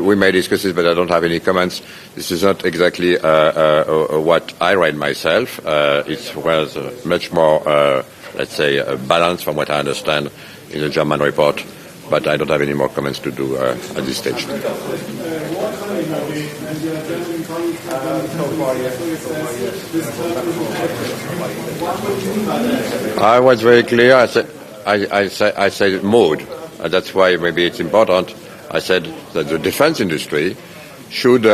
we may discuss this, but I don't have any comments. This is not exactly what I read myself. It was much more, let's say, balanced from what I understand in the German report. But I don't have any more comments to do at this stage. I was very clear. I said mode. That's why maybe it's important. I said that the defense industry should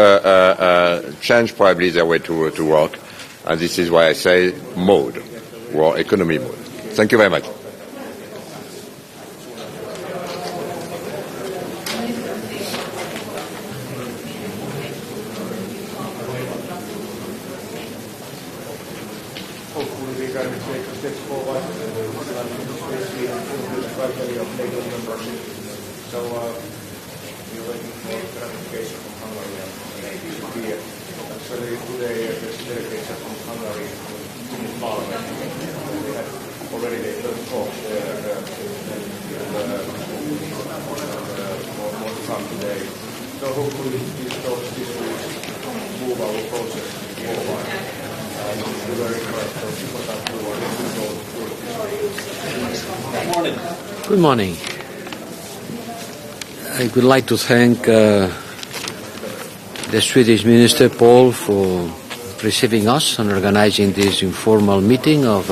change probably their way to work. And this is why I say mode, war economy mode. Thank you very much. Good morning. I would like to thank the Swedish Minister Paul for receiving us and organizing this informal meeting of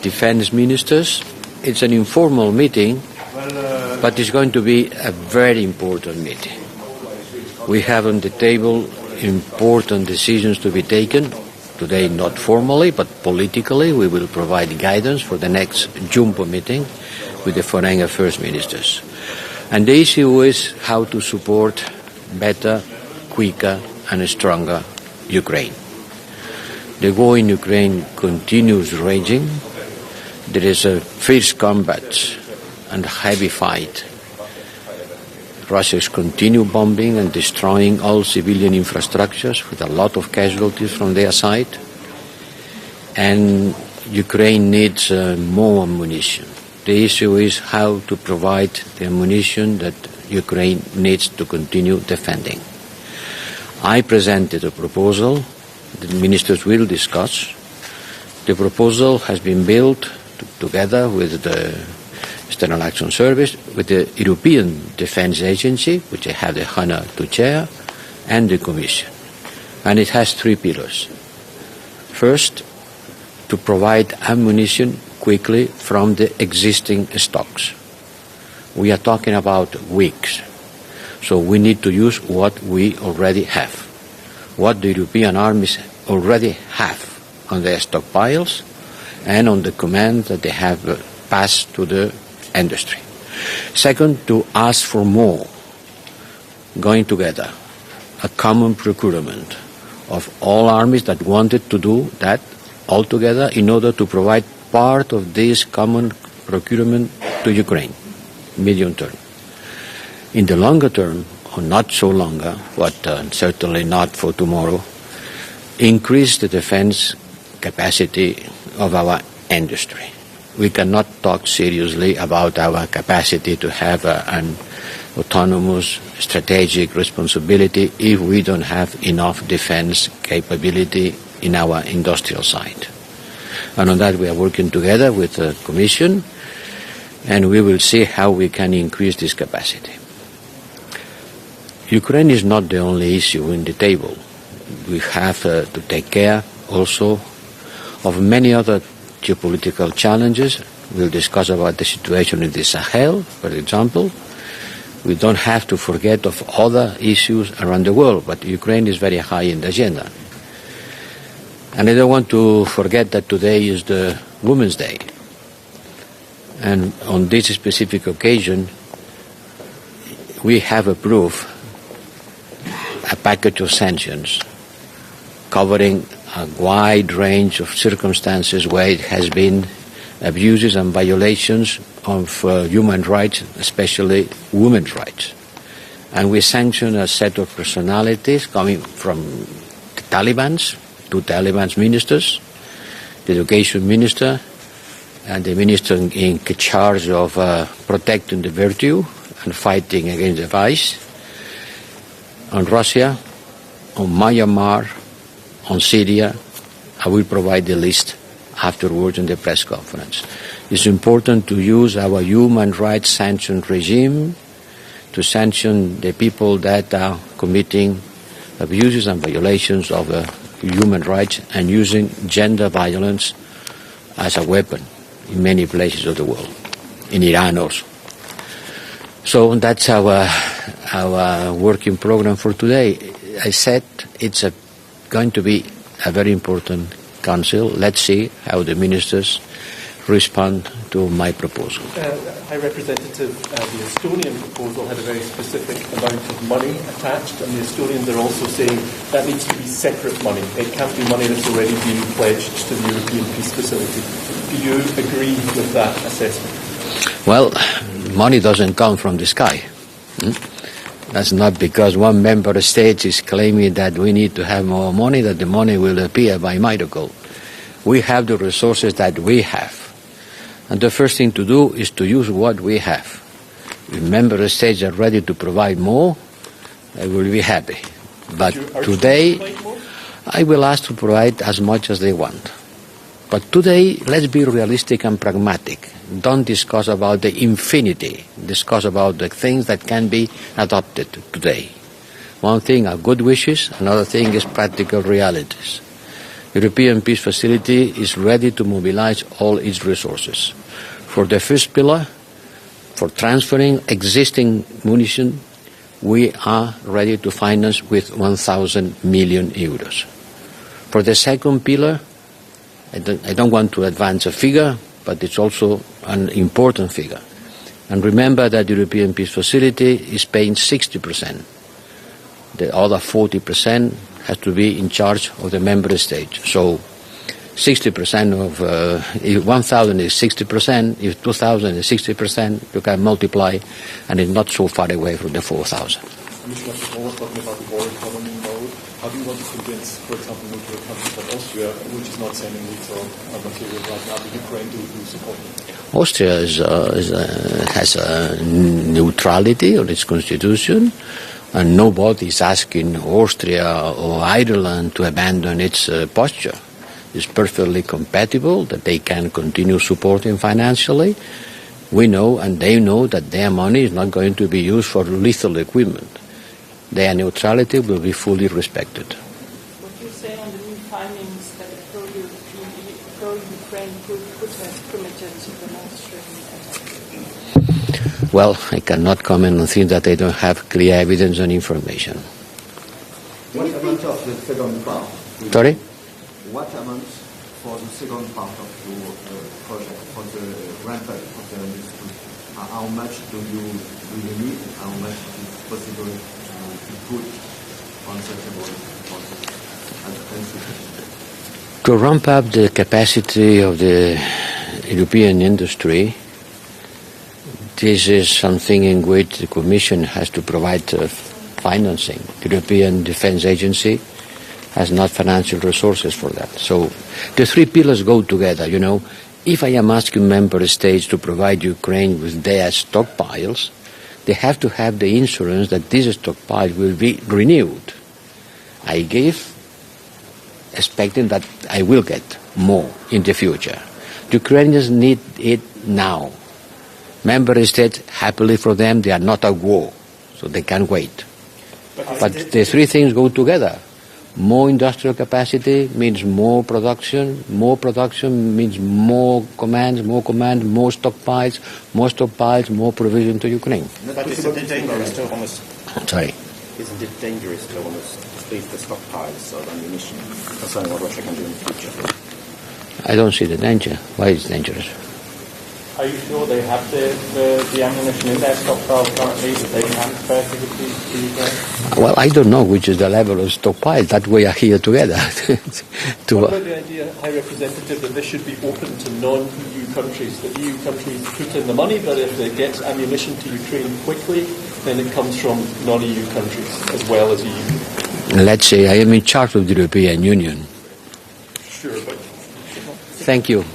defense ministers. It's an informal meeting, but it's going to be a very important meeting. We have on the table important decisions to be taken. Today, not formally, but politically, we will provide guidance for the next Jumbo meeting with the Foreign Affairs Ministers. And the issue is how to support better, quicker, and stronger Ukraine. The war in Ukraine continues raging. There is a fierce combat and heavy fight. Russia continue bombing and destroying all civilian infrastructures with a lot of casualties from their side. And Ukraine needs more ammunition. The issue is how to provide the ammunition that Ukraine needs to continue defending. I presented a proposal. The ministers will discuss. The proposal has been built together with the External Action Service, with the European Defence Agency, which I have the honor to chair, and the Commission. And it has three pillars. First, to provide ammunition quickly from the existing stocks. We are talking about weeks. So we need to use what we already have, what the European armies already have on their stockpiles and on the command that they have passed to the industry. Second, to ask for more, going together, a common procurement of all armies that wanted to do that all together in order to provide part of this common procurement to Ukraine, medium term. In the longer term, or not so longer, but certainly not for tomorrow, increase the defense capacity of our industry. We cannot talk seriously about our capacity to have an autonomous strategic responsibility if we don't have enough defense capability in our industrial side. And on that we are working together with the Commission, and we will see how we can increase this capacity. Ukraine is not the only issue in the table. We have to take care also of many other geopolitical challenges. We'll discuss about the situation in the Sahel, for example. We don't have to forget of other issues around the world, but Ukraine is very high in the agenda. And I don't want to forget that today is the Women's Day. And on this specific occasion, we have approved a package of sanctions covering a wide range of circumstances where it has been abuses and violations of human rights, especially women's rights. And we sanction a set of personalities coming from the Taliban's, two Taliban's ministers, the education minister, and the minister in charge of protecting the virtue and fighting against the vice, on Russia, on Myanmar, on Syria. I will provide the list afterwards in the press conference. It's important to use our human rights sanction regime to sanction the people that are committing abuses and violations of human rights and using gender violence as a weapon in many places of the world, in Iran also. So that's our working program for today. I said it's going to be a very important council. Let's see how the ministers respond to my proposal. High Representative, the Estonian proposal had a very specific amount of money attached, and the Estonians are also saying that needs to be separate money. It can't be money that's already been pledged to the European Peace Facility. Do you agree with that assessment? Well, money doesn't come from the sky. That's not because one member state is claiming that we need to have more money, that the money will appear by miracle. We have the resources that we have. And the first thing to do is to use what we have. If member states are ready to provide more, I will be happy. But today, I will ask to provide as much as they want. But today, let's be realistic and pragmatic. Don't discuss about the infinity. Discuss about the things that can be adopted today. One thing are good wishes, another thing is practical realities. European Peace Facility is ready to mobilize all its resources. For the first pillar, for transferring existing munition, we are ready to finance with 1,000 million euros. For the second pillar, I don't want to advance a figure, but it's also an important figure. And remember that the European Peace Facility is paying 60%. The other 40% has to be in charge of the member states. So 60% of, if 1,000 is 60%, if 2,000 is 60%, you can multiply, and it's not so far away from the 4,000. Commissioner, talking about the war economy mode, how do you want to convince, for example, nuclear countries like Austria, which is not sending lethal material right now to Ukraine, to support them? Austria has a neutrality on its constitution, and nobody is asking Austria or Ireland to abandon its posture. It's perfectly compatible that they can continue supporting financially. We know and they know that their money is not going to be used for lethal equipment. Their neutrality will be fully respected. What you say on the new findings that a pro-Ukraine group could have permitted the Nord Stream? Well, I cannot comment on things that I don't have clear evidence and information. What amount of the second part? Sorry? What amount for the second part of your project, for the ramp-up of the industry? How much do you need? How much is possible to put on such a process? To ramp up the capacity of the European industry, this is something in which the Commission has to provide financing. The European Defence Agency has not financial resources for that. So the three pillars go together, you know. If I am asking member states to provide Ukraine with their stockpiles, they have to have the insurance that these stockpiles will be renewed. I give, expecting that I will get more in the future. The Ukrainians need it now. Member states, happily for them, they are not at war, so they can wait. But the three things go together. More industrial capacity means more production means more command, more stockpiles, more provision to Ukraine. But isn't it dangerous to almost... Sorry? Isn't it dangerous to almost split the stockpiles of ammunition concerning what Russia can do in the future? I don't see the danger. Why is it dangerous? Are you sure they have the ammunition in their stockpile currently, that they can give it to Ukraine? Well, I don't know which is the level of stockpile. That we are here together. What about the idea, High Representative, that this should be open to non-EU countries, that EU countries put in the money, but if they get ammunition to Ukraine quickly, then it comes from non-EU countries as well as EU? Let's say I am in charge of the European Union. Sure, but... Thank you.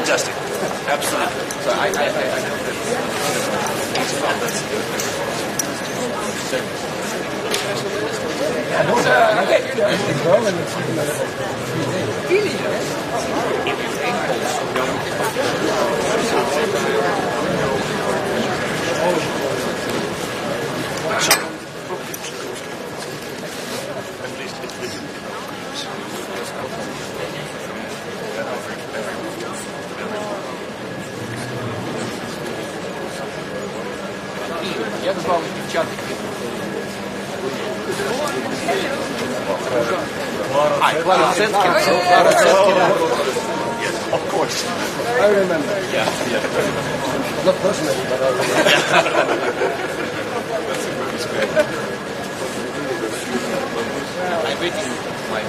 Fantastic. Absolutely. So I know. Yes, of course. I remember. Yeah. Not personally, but I remember. That's great. I'm waiting my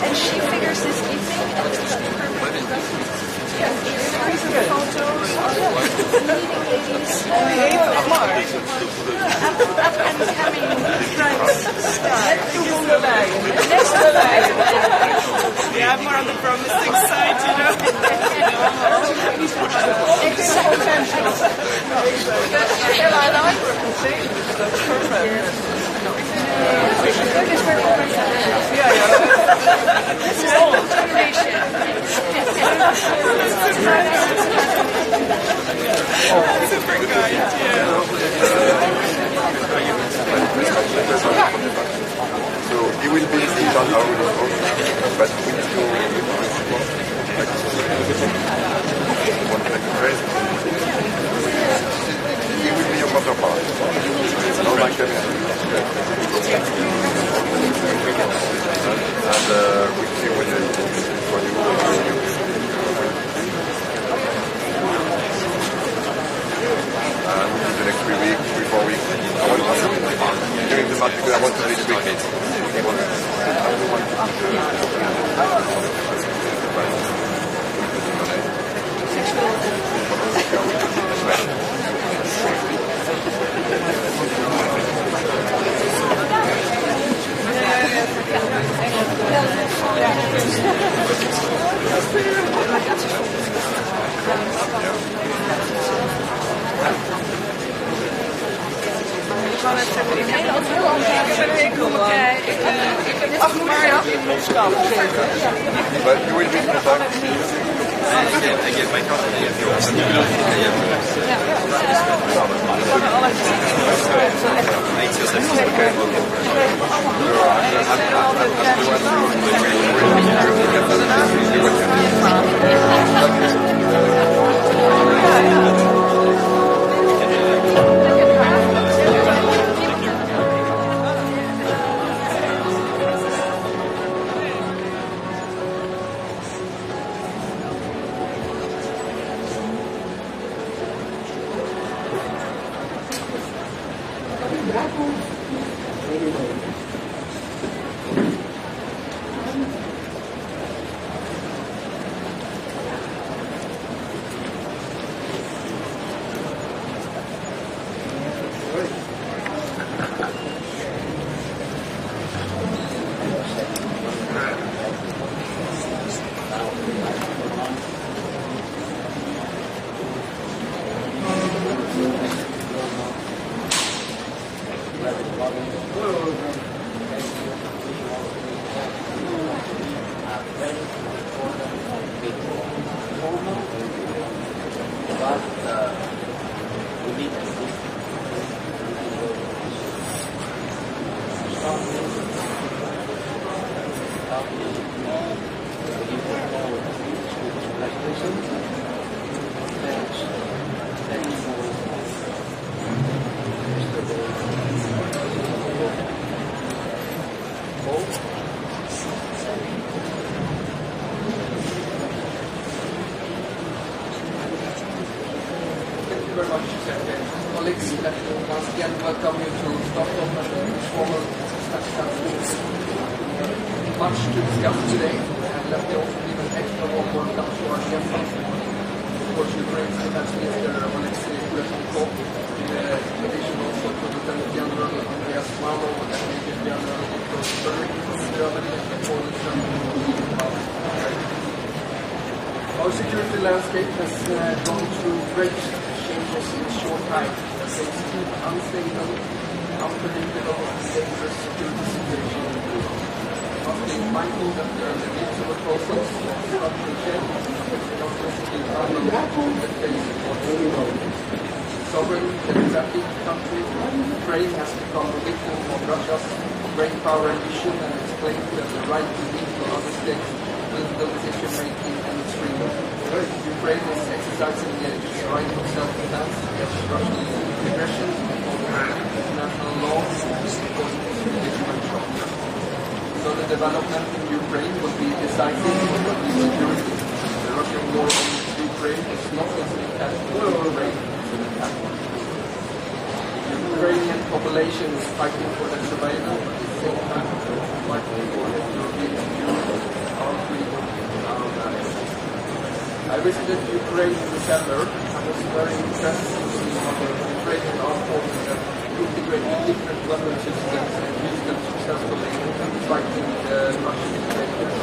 And she figures this evening photos of leading ladies and coming friends. Yeah, I'm more on the promising side, you know. This is all determination. Super good, yeah. So he will be done now, but we need to he will be your counterpart. No, like and we'll see what it is for you. In the next 3 weeks, 3-4 weeks, I want to during the match because I want to reach weekend. But you will be in contact. I get my very much, colleagues. Let me once again welcome you to Stockholm and the formal much to discuss today. And let me also give an extra warm welcome to our guest house. Of course, Ukraine's Defense Minister Alexei Reznikov, in addition also to Lieutenant General Andreas Mamo and Major General Viktor Berg from Germany and Polish and our security landscape has gone through great changes in a short time. Thanks to unstable, unpredictable, and dangerous security situation in Europe. We must be mindful that there are the needs of a process of structural change, not just be handled in the face of what's going on. Sovereign, democratic country, Ukraine has become a victim of Russia's great power ambition, and it's claimed that the right to lead to other states political decision-making and its freedom. Ukraine is exercising its right of self-defense against Russian aggression under international law according to legitimate shock. So the development in Ukraine will be decisive for the security. The Russian war on Ukraine is not as an attack on Ukraine, it's an attack on Ukraine. The Ukrainian population is fighting for their survival, but at the same time fighting for the European security. I visited Ukraine in December. I was very impressed to see how the Ukrainian armed forces have integrated different weapon systems and used them successfully fighting the Russian invaders.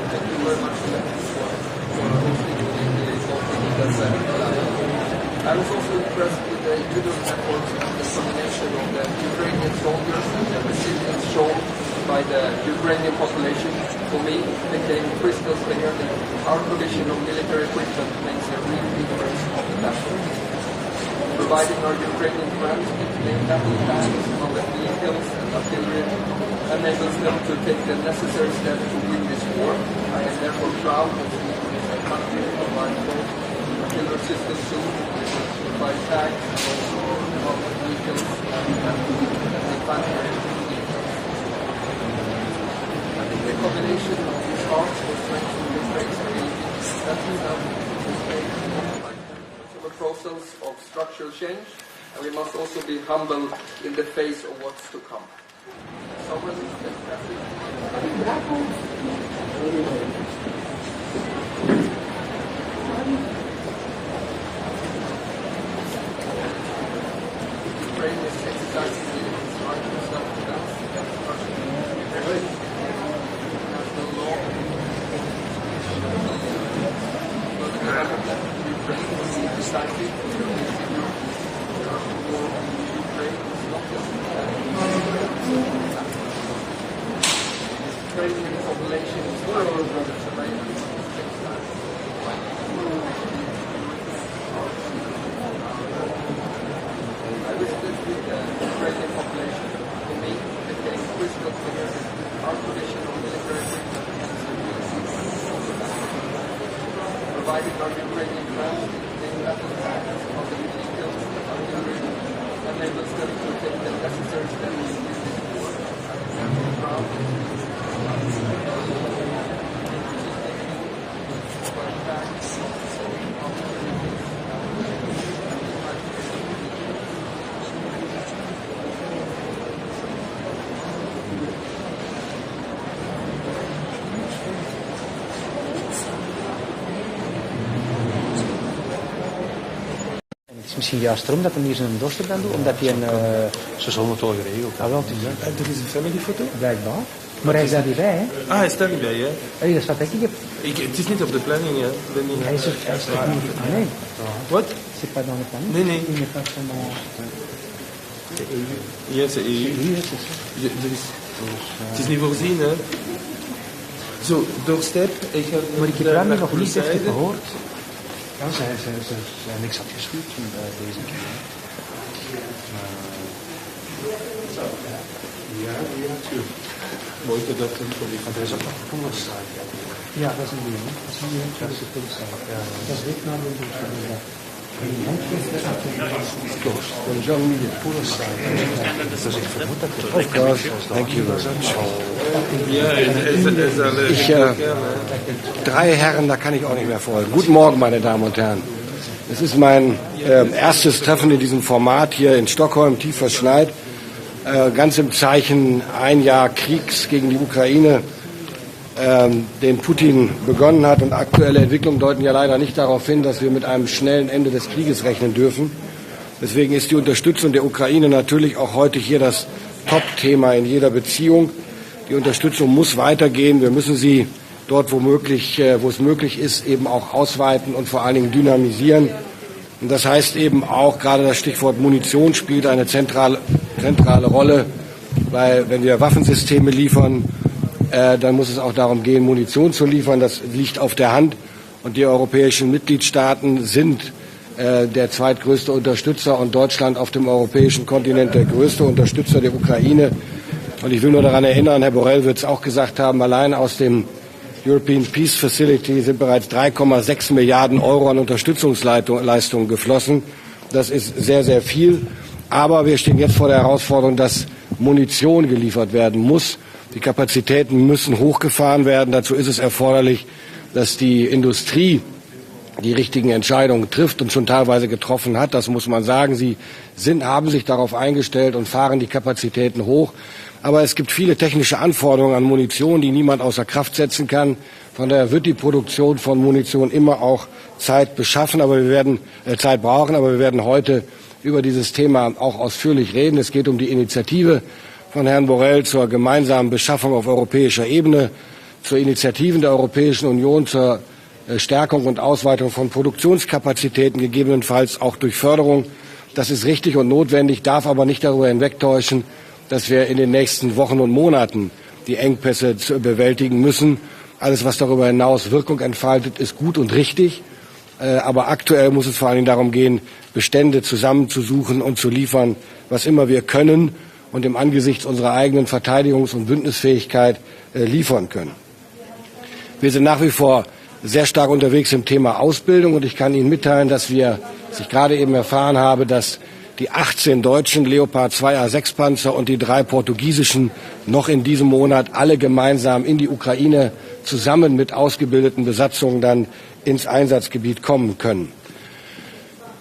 Thank you very much for hosting the I was also impressed with the individual efforts and the combination of the Ukrainian soldiers and the resilience shown by the Ukrainian population. For me, it became crystal clear that our provision of military equipment makes a real difference on the battlefield. Providing our Ukrainian friends with main battle tanks, combat vehicles and artillery enables them to take the necessary steps to win this war. I am therefore proud that we as a country provide both artillery systems soon, provide tanks, combat vehicles and infantry. The combination of these arms will strengthen Ukraine's ability to defend itself in a process of structural change, and we must also be humble in the face of what's to come. Sovereign, democratic, Ukraine is exercising its right to self-defense against Russian aggression. Ukrainian population is well over the surveillance. I visited with the Ukrainian population. For me, it became crystal clear that our provision of military equipment providing our Ukrainian friends with battle tanks, other vehicles, artillery, enables them to take the necessary steps in this war. I am therefore proud that we Het is misschien juist erom dat hij hier zijn dochter dan doet, omdat hij een... Ze zullen het wel geregeld. Ah, wel, Er is een familyfoto? blijkbaar. Maar hij is daar niet bij, hè? Ah, hij staat niet bij, hè? Hey, dat staat ik heb. Het is niet op de planning, hè? Hij is er niet. Nee. Wat? C'est pas dans le planning. Nee, nee. Il n'est pas seulement... Ja, c'est EU. Het is niet voorzien, hè? Zo, doorstep. Maar ik heb daar nog niet echt gehoord. Ja, ze zijn niks afgeschuurd deze keer. Ja, das sind wir. Das sind wir. Das ist das Wegnahmen Thank you very much. Drei Herren, da kann ich auch nicht mehr folgen. Guten Morgen, meine Damen und Herren. Es ist mein erstes Treffen in diesem Format hier in Stockholm, tief verschneit. Ganz im Zeichen ein Jahr Kriegs gegen die Ukraine, den Putin begonnen hat. Und aktuelle Entwicklungen deuten ja leider nicht darauf hin, dass wir mit einem schnellen Ende des Krieges rechnen dürfen. Deswegen ist die Unterstützung der Ukraine natürlich auch heute hier das Top-Thema in jeder Beziehung. Die Unterstützung muss weitergehen. Wir müssen sie dort, wo es möglich ist, eben auch ausweiten und vor allen Dingen dynamisieren. Und das heißt eben auch, gerade das Stichwort Munition spielt eine zentrale Rolle, weil wenn wir Waffensysteme liefern, dann muss es auch darum gehen, Munition zu liefern. Das liegt auf der Hand. Und die europäischen Mitgliedstaaten sind der zweitgrößte Unterstützer und Deutschland auf dem europäischen Kontinent der größte Unterstützer der Ukraine. Und ich will nur daran erinnern, Herr Borrell wird es auch gesagt haben, allein aus dem European Peace Facility sind bereits 3,6 Milliarden Euro an Unterstützungsleistungen geflossen. Das ist sehr, sehr viel. Aber wir stehen jetzt vor der Herausforderung, dass Munition geliefert werden muss. Die Kapazitäten müssen hochgefahren werden. Dazu ist es erforderlich, dass die Industrie die richtigen Entscheidungen trifft und schon teilweise getroffen hat. Das muss man sagen. Sie haben sich darauf eingestellt und fahren die Kapazitäten hoch. Aber es gibt viele technische Anforderungen an Munition, die niemand außer Kraft setzen kann. Von daher wird die Produktion von Munition immer auch Zeit brauchen. Aber wir werden heute über dieses Thema auch ausführlich reden. Es geht um die Initiative von Herrn Borrell zur gemeinsamen Beschaffung auf europäischer Ebene, zur Initiativen der Europäischen Union, zur Stärkung und Ausweitung von Produktionskapazitäten, gegebenenfalls auch durch Förderung. Das ist richtig und notwendig, darf aber nicht darüber hinwegtäuschen, dass wir in den nächsten Wochen und Monaten die Engpässe bewältigen müssen. Alles, was darüber hinaus Wirkung entfaltet, ist gut und richtig. Aber aktuell muss es vor allen Dingen darum gehen, Bestände zusammenzusuchen und zu liefern, was immer wir können und im Angesicht unserer eigenen Verteidigungs- und Bündnisfähigkeit liefern können. Wir sind nach wie vor sehr stark unterwegs im Thema Ausbildung und ich kann Ihnen mitteilen, dass ich gerade eben erfahren habe, dass die 18 deutschen Leopard 2A6 Panzer und die 3 portugiesischen noch in diesem Monat alle gemeinsam in die Ukraine zusammen mit ausgebildeten Besatzungen dann ins Einsatzgebiet kommen können.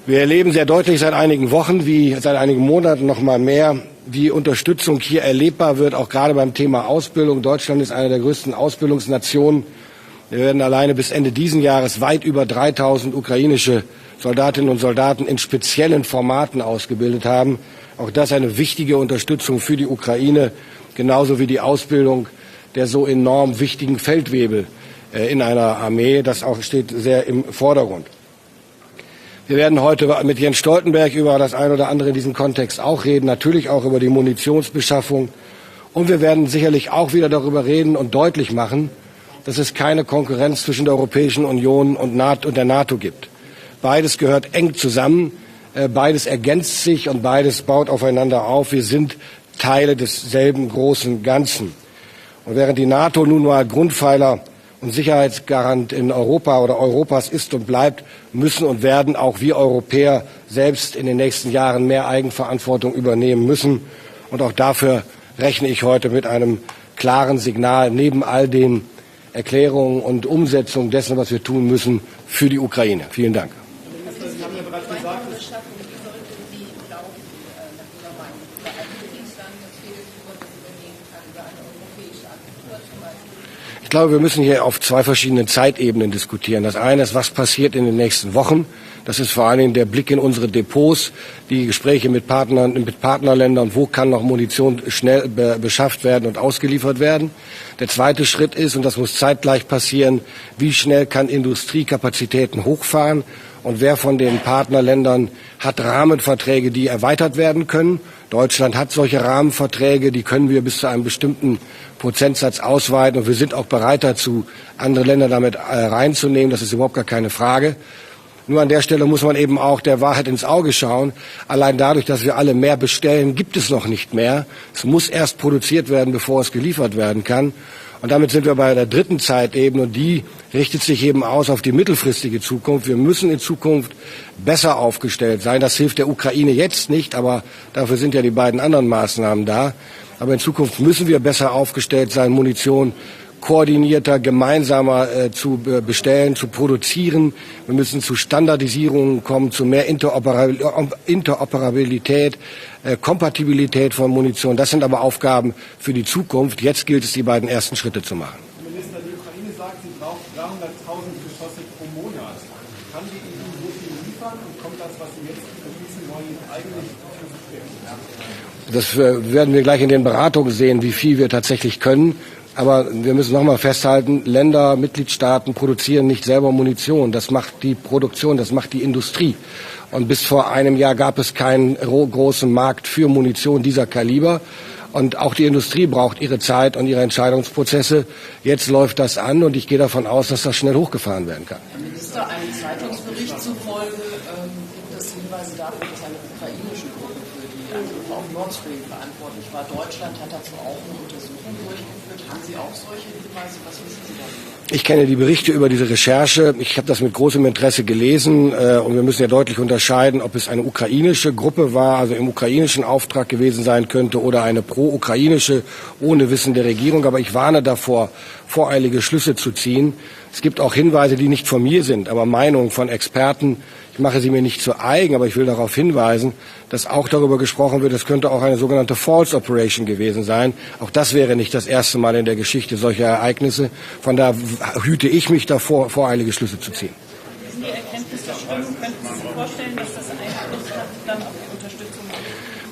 Wir erleben sehr deutlich seit einigen Wochen, seit einigen Monaten noch mal mehr, wie Unterstützung hier erlebbar wird, auch gerade beim Thema Ausbildung. Deutschland ist eine der größten Ausbildungsnationen. Wir werden alleine bis Ende dieses Jahres weit über 3000 ukrainische Soldatinnen und Soldaten in speziellen Formaten ausgebildet haben. Auch das eine wichtige Unterstützung für die Ukraine, genauso wie die Ausbildung der so enorm wichtigen Feldwebel in einer Armee. Das auch steht sehr im Vordergrund. Wir werden heute mit Jens Stoltenberg über das eine oder andere in diesem Kontext auch reden, natürlich auch über die Munitionsbeschaffung. Und wir werden sicherlich auch wieder darüber reden und deutlich machen, dass es keine Konkurrenz zwischen der Europäischen Union und der NATO gibt. Beides gehört eng zusammen, beides ergänzt sich und beides baut aufeinander auf. Wir sind Teile desselben großen Ganzen. Und während die NATO nun mal Grundpfeiler und Sicherheitsgarant in Europa oder Europas ist und bleibt, müssen und werden auch wir Europäer selbst in den nächsten Jahren mehr Eigenverantwortung übernehmen müssen. Und auch dafür rechne ich heute mit einem klaren Signal neben all den Erklärungen und Umsetzung dessen, was wir tun müssen für die Ukraine. Vielen Dank. Ich glaube, wir müssen hier auf zwei verschiedenen Zeitebenen diskutieren. Das eine ist, was passiert in den nächsten Wochen. Das ist vor allen Dingen der Blick in unsere Depots, die Gespräche mit Partnerländern, wo kann noch Munition schnell beschafft werden und ausgeliefert werden. Der zweite Schritt ist, und das muss zeitgleich passieren, wie schnell kann Industriekapazitäten hochfahren und wer von den Partnerländern hat Rahmenverträge, die erweitert werden können. Deutschland hat solche Rahmenverträge, die können wir bis zu einem bestimmten Prozentsatz ausweiten und wir sind auch bereit dazu, andere Länder damit reinzunehmen. Das ist überhaupt gar keine Frage. Nur an der Stelle muss man eben auch der Wahrheit ins Auge schauen. Allein dadurch, dass wir alle mehr bestellen, gibt es noch nicht mehr. Es muss erst produziert werden, bevor es geliefert werden kann. Und damit sind wir bei der dritten Zeitebene, und die richtet sich eben aus auf die mittelfristige Zukunft. Wir müssen in Zukunft besser aufgestellt sein. Das hilft der Ukraine jetzt nicht, aber dafür sind ja die beiden anderen Maßnahmen da. Aber in Zukunft müssen wir besser aufgestellt sein, Munition koordinierter, gemeinsamer zu bestellen, zu produzieren. Wir müssen zu Standardisierungen kommen, zu mehr Interoperabilität, Kompatibilität von Munition. Das sind aber Aufgaben für die Zukunft. Jetzt gilt es, die beiden ersten Schritte zu machen. Herr Minister, die Ukraine sagt, sie braucht 300.000 Geschosse pro Monat. Kann die EU so viel liefern und kommt das, was Sie jetzt beschließen wollen, eigentlich für sich Das werden wir gleich in den Beratungen sehen, wie viel wir tatsächlich können. Aber wir müssen noch mal festhalten, Länder, Mitgliedstaaten produzieren nicht selber Munition. Das macht die Produktion, das macht die Industrie. Und bis vor einem Jahr gab es keinen großen Markt für Munition dieser Kaliber. Und auch die Industrie braucht ihre Zeit und ihre Entscheidungsprozesse. Jetzt läuft das an und ich gehe davon aus, dass das schnell hochgefahren werden kann. Herr Minister, einem Zeitungsbericht zufolge gibt es Hinweise dafür, dass eine ukrainische Gruppe für die Angriffe auf Nord Stream verantwortlich war. Deutschland hat dazu auch eine Untersuchung durchgeführt. Haben Sie auch solche Hinweise? Was wissen Sie darüber? Ich kenne die Berichte über diese Recherche. Ich habe das mit großem Interesse gelesen. Und wir müssen ja deutlich unterscheiden, ob es eine ukrainische Gruppe war, also im ukrainischen Auftrag gewesen sein könnte, oder eine pro-ukrainische ohne Wissen der Regierung. Aber ich warne davor, voreilige Schlüsse zu ziehen. Es gibt auch Hinweise, die nicht von mir sind, aber Meinungen von Experten. Ich mache sie mir nicht zu eigen, aber ich will darauf hinweisen, dass auch darüber gesprochen wird, es könnte auch eine sogenannte False Operation gewesen sein. Auch das wäre nicht das erste Mal in der Geschichte solcher Ereignisse. Von daher hüte ich mich davor, voreilige Schlüsse zu ziehen. Sind die Erkenntnisse stimmen? Könnten Sie sich vorstellen, dass das Einfluss hat dann auf die Unterstützung?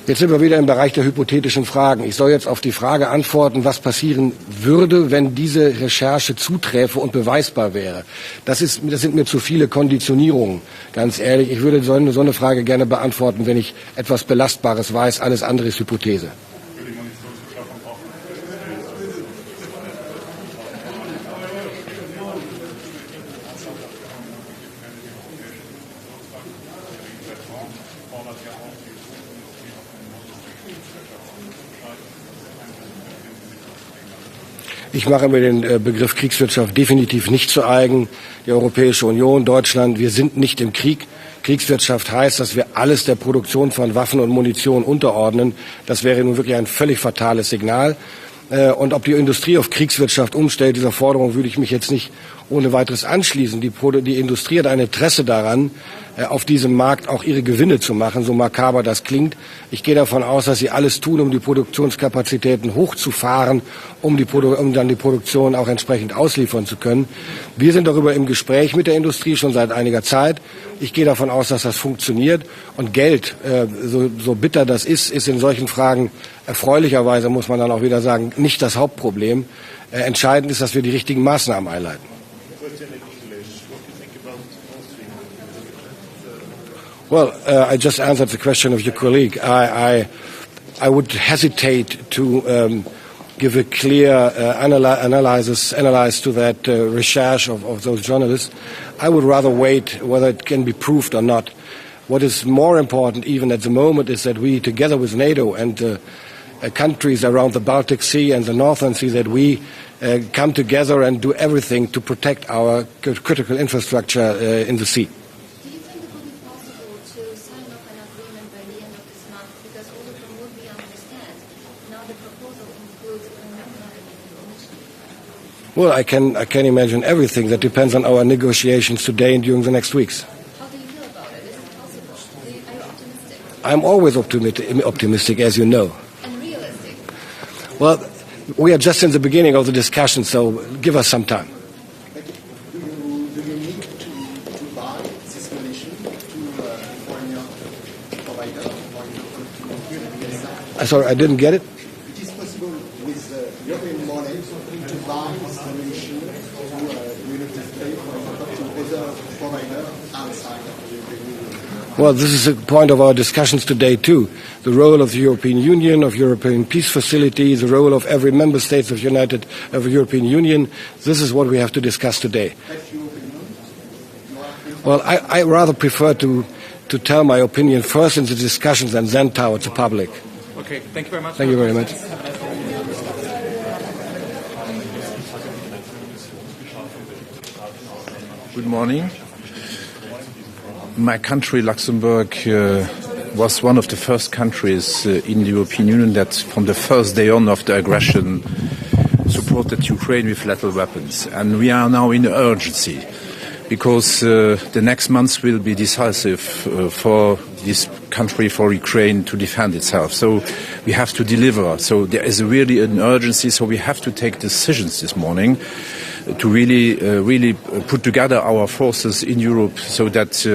Jetzt sind wir wieder im Bereich der hypothetischen Fragen. Ich soll jetzt auf die Frage antworten, was passieren würde, wenn diese Recherche zuträfe und beweisbar wäre. Das sind mir zu viele Konditionierungen, ganz ehrlich. Ich würde so eine Frage gerne beantworten, wenn ich etwas Belastbares weiß. Alles andere ist Hypothese. Ich mache mir den Begriff Kriegswirtschaft definitiv nicht zu eigen. Die Europäische Union, Deutschland, wir sind nicht im Krieg. Kriegswirtschaft heißt, dass wir alles der Produktion von Waffen und Munition unterordnen. Das wäre nun wirklich ein völlig fatales Signal. Und ob die Industrie auf Kriegswirtschaft umstellt, dieser Forderung würde ich mich jetzt nicht ohne weiteres anschließen. Die Industrie hat ein Interesse daran, auf diesem Markt auch ihre Gewinne zu machen, so makaber das klingt. Ich gehe davon aus, dass sie alles tun, um die Produktionskapazitäten hochzufahren, um dann die Produktion auch entsprechend ausliefern zu können. Wir sind darüber im Gespräch mit der Industrie schon seit einiger Zeit. Ich gehe davon aus, dass das funktioniert. Und Geld, so bitter das ist in solchen Fragen erfreulicherweise, muss man dann auch wieder sagen, nicht das Hauptproblem. Entscheidend ist, dass wir die richtigen Maßnahmen einleiten. Well, I just answered the question of your colleague. I would hesitate to give a clear analysis to that research of those journalists. I would rather wait whether it can be proved or not. What is more important even at the moment is that we, together with NATO and countries around the Baltic Sea and the Northern Sea, that we come together and do everything to protect our critical infrastructure in the sea. Well, I can imagine everything. That depends on our negotiations today and during the next weeks. How do you feel about it? Is it possible? Are you optimistic? I'm always optimistic, as you know. And realistic? Well, we are just in the beginning of the discussion, so give us some time. Do you need to buy this munition to foreign provider? Sorry, I didn't get it. It is possible with European money to buy this ammunition to United States, for example, to other provider outside of the European Union? Well, this is a point of our discussions today too. The role of the European Union, of European peace facility, the role of every member state of the European Union. This is what we have to discuss today. Well, I rather prefer to tell my opinion first in the discussions and then towards the public. Okay, thank you very much. Thank you very much. Good morning. My country, Luxembourg, was one of the first countries in the European Union that from the first day on of the aggression supported Ukraine with lethal weapons. And we are now in urgency because the next months will be decisive for this country, for Ukraine to defend itself. So we have to deliver. So there is really an urgency. So we have to take decisions this morning to really put together our forces in Europe so that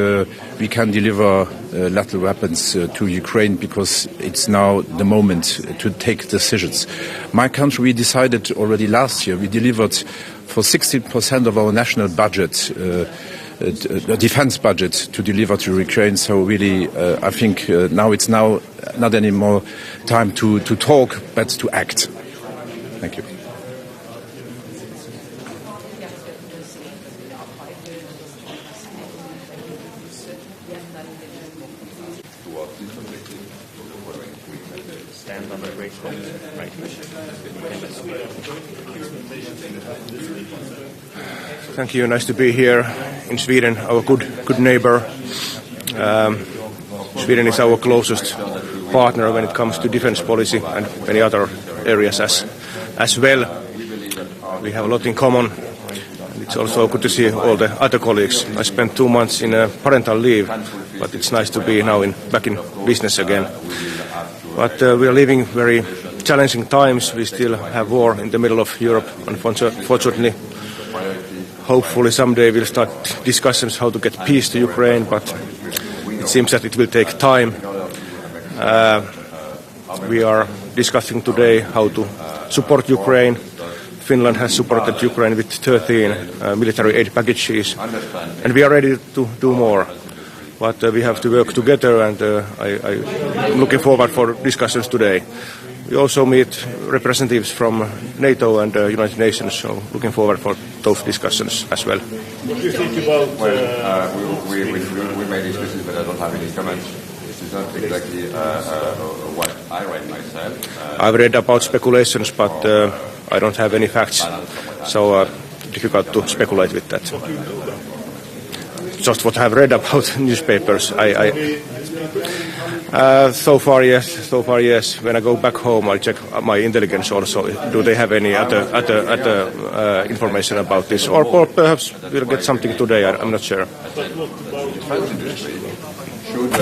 we can deliver lethal weapons to Ukraine, because it's now the moment to take decisions. My country, we decided already last year, we delivered for 60% of our national budget, the defense budget, to deliver to Ukraine. So really, I think now it's not anymore time to talk, but to act. Thank you. Stand on the great right. Thank you. Nice to be here in Sweden, our good neighbor. Sweden is our closest partner when it comes to defense policy and many other areas as well. We have a lot in common. It's also good to see all the other colleagues. I spent 2 months in parental leave, but it's nice to be now back in business again. But we are living very challenging times. We still have war in the middle of Europe, unfortunately. Hopefully someday we'll start discussions how to get peace to Ukraine, but it seems that it will take time. We are discussing today how to support Ukraine. Finland has supported Ukraine with 13 military aid packages, and we are ready to do more. But we have to work together, and I'm looking forward for discussions today. We also meet representatives from NATO and United Nations, so looking forward for those discussions as well. What do you think about... we may discuss it, but I don't have any comments. This is not exactly what I read myself. I've read about speculations, but I don't have any facts, so difficult to speculate with that. Just what I've read about newspapers. So far, yes. When I go back home, I'll check my intelligence also. Do they have any other information about this? Or perhaps we'll get something today. I'm not sure. Should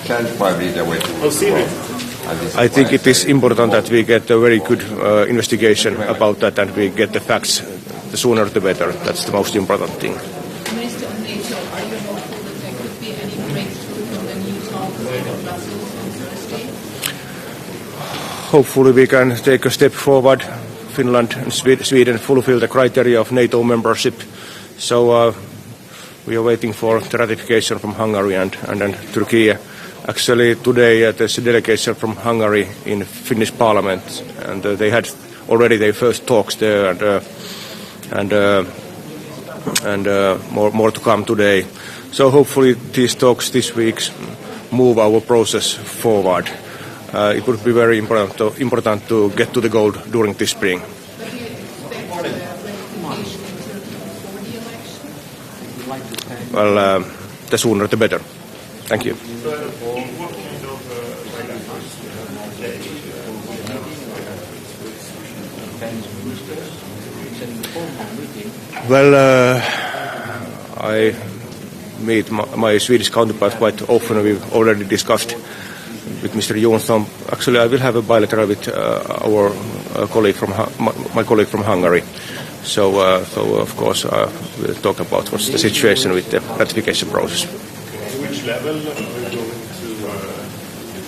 change probably the way to I think it is important that we get a very good investigation about that, and we get the facts. The sooner the better. That's the most important thing. Minister of NATO, are you hopeful that there could be any breakthrough from the new talks in Brussels on Thursday? Hopefully we can take a step forward. Finland and Sweden fulfill the criteria of NATO membership. So we are waiting for the ratification from Hungary and Turkey. Actually, today there's a delegation from Hungary in Finnish Parliament, and they had already their first talks there, and more to come today. So hopefully these talks this week move our process forward. It would be very important to get to the goal during this spring. Well, the sooner the better. Thank you. Well, I meet my Swedish counterpart quite often. We've already discussed with Mr. Jonsson. Actually, I will have a bilateral with our colleague from my colleague from Hungary. So of course, we'll talk about what's the situation with the ratification process. Which level are you going to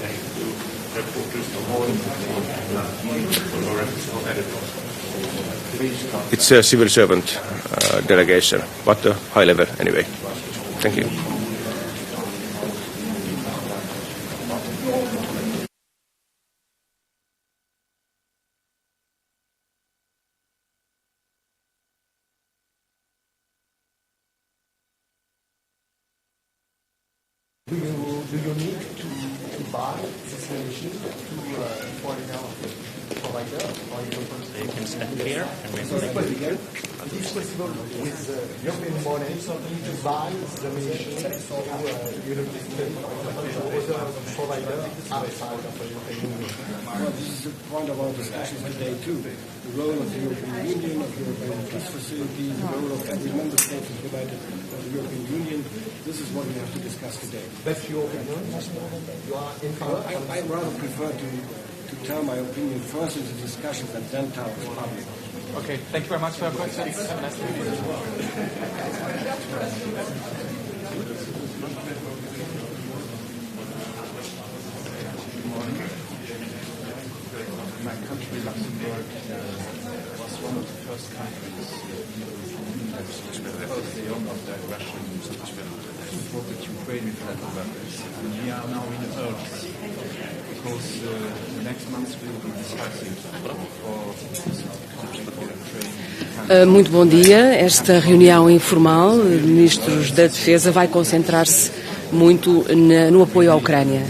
take to reporters from home or editors? It's a civil servant delegation, but high level anyway. Thank you. Do you need to buy this machine to foreign provider, or you can stand here and it's possible with European money to buy the machine to European provider outside of the European Union. Well, this is the point of our discussion today too. The role of the European Union, of the European Peace Facility, the role of every member state is provided by the European Union. This is what we have to discuss today. That's your opinion? You are in favor? I rather prefer to tell my opinion first in the discussions and then tell the public. Okay, thank you very much for your questions. Nice to meet you. My country, Luxembourg, was one of the first countries that opposed the end of the aggression, supported Ukraine with lethal weapons. And we are now in urgency because next month we will be discussing Muito bom dia. Esta reunião informal de ministros da Defesa vai concentrar-se muito no apoio à Ucrânia.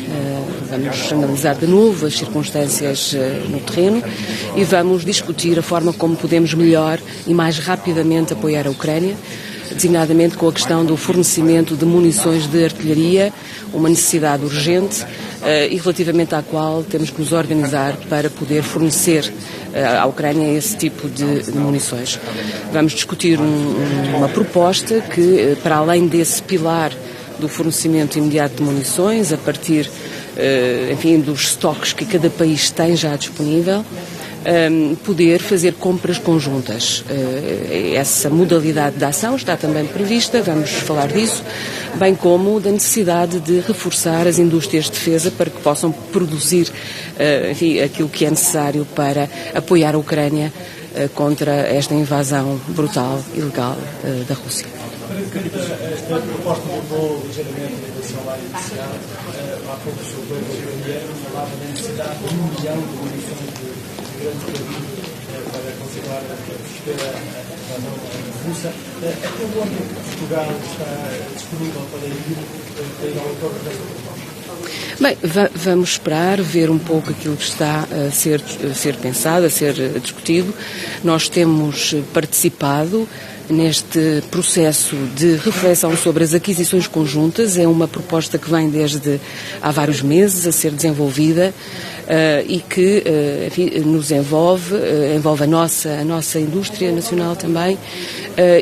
Vamos analisar de novo as circunstâncias no terreno e vamos discutir a forma como podemos melhor e mais rapidamente apoiar a Ucrânia, designadamente com a questão do fornecimento de munições de artilharia, uma necessidade urgente e relativamente à qual temos que nos organizar para poder fornecer à Ucrânia esse tipo de munições. Vamos discutir uma proposta que, para além desse pilar do fornecimento imediato de munições, a partir dos estoques que cada país tem já disponível, poder fazer compras conjuntas. Essa modalidade de ação está também prevista, vamos falar disso, bem como da necessidade de reforçar as indústrias de defesa para que possam produzir aquilo que é necessário para apoiar a Ucrânia contra esta invasão brutal e ilegal da Rússia. Esta proposta mudou ligeiramente em relação à inicial. Há pouco o Sr. Presidente falava da necessidade de 1 milhão de munições de grande calibre para continuar a resistir à invasão russa. Até onde Portugal está disponível para ir ao entorno desta proposta? Bem, vamos esperar, ver um pouco aquilo que está a ser pensado, a ser discutido. Nós temos participado neste processo de reflexão sobre as aquisições conjuntas. É uma proposta que vem desde há vários meses a ser desenvolvida e que nos envolve a nossa indústria nacional também,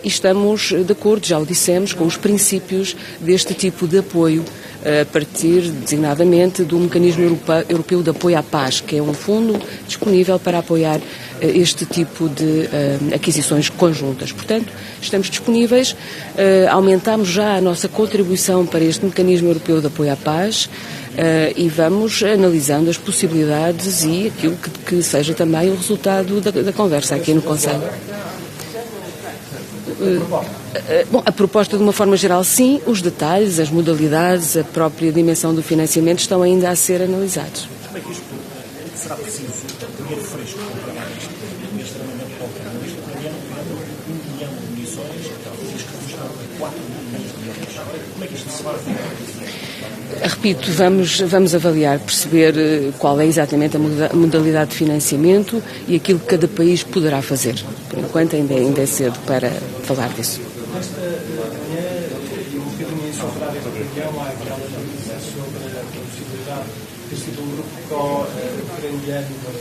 e estamos de acordo, já o dissemos, com os princípios deste tipo de apoio, a partir, designadamente, do Mecanismo Europeu de Apoio à Paz, que é um fundo disponível para apoiar este tipo de aquisições conjuntas. Portanto, estamos disponíveis, aumentamos já a nossa contribuição para este Mecanismo Europeu de Apoio à Paz e vamos analisando as possibilidades e aquilo que seja também o resultado da conversa aqui no Conselho. Bom, a proposta de uma forma geral sim, os detalhes, as modalidades, a própria dimensão do financiamento estão ainda a ser analisados. Como é que isto será preciso dinheiro fresco para trabalhar neste armamento para o Ucrânia? Neste ucraniano, 1 milhão de munições, diz que custam 4 milhões de euros. Como é que isto se vai fazer? Repito, vamos avaliar, perceber qual é exatamente a modalidade de financiamento e aquilo que cada país poderá fazer. Por enquanto ainda é cedo para falar disso. Nesta manhã, e um bocadinho em sobre a área da reunião, há aquela notícia sobre a possibilidade de ter sido um grupo pró-ucraniano para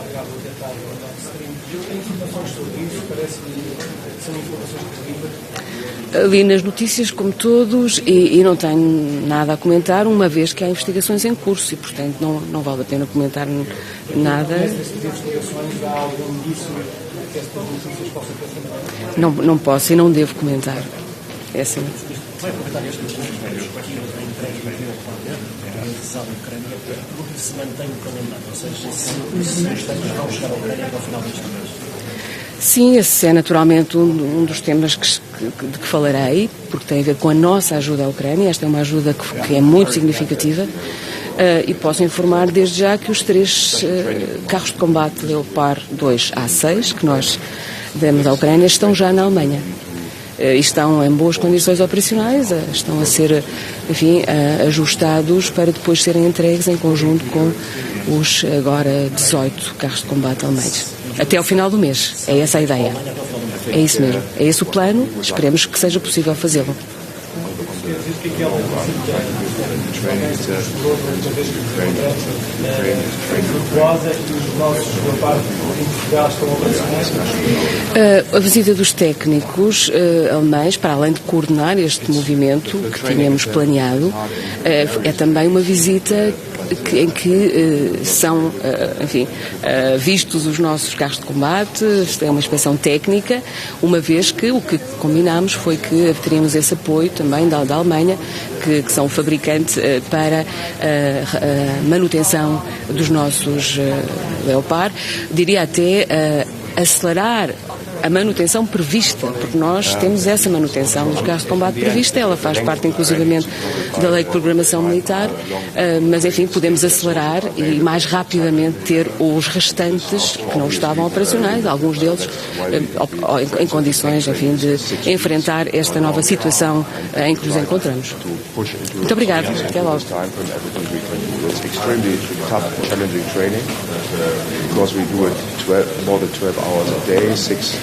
tentar o Nord Stream. Eu tenho informações sobre isso, parece-me que são informações terríveis. Li nas notícias, como todos, e não tenho nada a comentar, uma vez que há investigações em curso e, portanto, não vale a pena comentar nada. Nestas investigações há algum indício que estas notícias possam ter sido? Não posso e não devo comentar. É assim. Vai aproveitar estes números aqui da entrega da decisão da Ucrânia, porque se mantém o calendário, ou seja, se os tanques vão chegar à Ucrânia até ao final deste mês. Sim, esse é naturalmente um dos temas de que falarei, porque tem a ver com a nossa ajuda à Ucrânia. Esta é uma ajuda que é muito significativa e posso informar desde já que os 3 carros de combate Leopard 2A6 que nós demos à Ucrânia estão já na Alemanha. e estão em boas condições operacionais, estão a ser, enfim, ajustados para depois serem entregues em conjunto com os agora 18 carros de combate alemães. Até ao final do mês. É essa a ideia. É isso mesmo. É esse o plano. Esperemos que seja possível fazê-lo. A visita dos técnicos alemães, para além de coordenar este movimento que tínhamos planeado, é também uma visita em que são, enfim, vistos os nossos carros de combate, é uma inspeção técnica, uma vez que o que combinámos foi que teríamos esse apoio também da Alemanha, que são fabricantes para a manutenção dos nossos Leopard, diria até acelerar a manutenção prevista, porque nós temos essa manutenção dos carros de combate prevista, ela faz parte inclusivamente da Lei de Programação Militar, mas enfim, podemos acelerar e mais rapidamente ter os restantes que não estavam operacionais, alguns deles em condições, enfim, de enfrentar esta nova situação em que nos encontramos. Muito obrigado. Até logo. It's extremely tough, challenging training because we do it more than 12 hours a day, six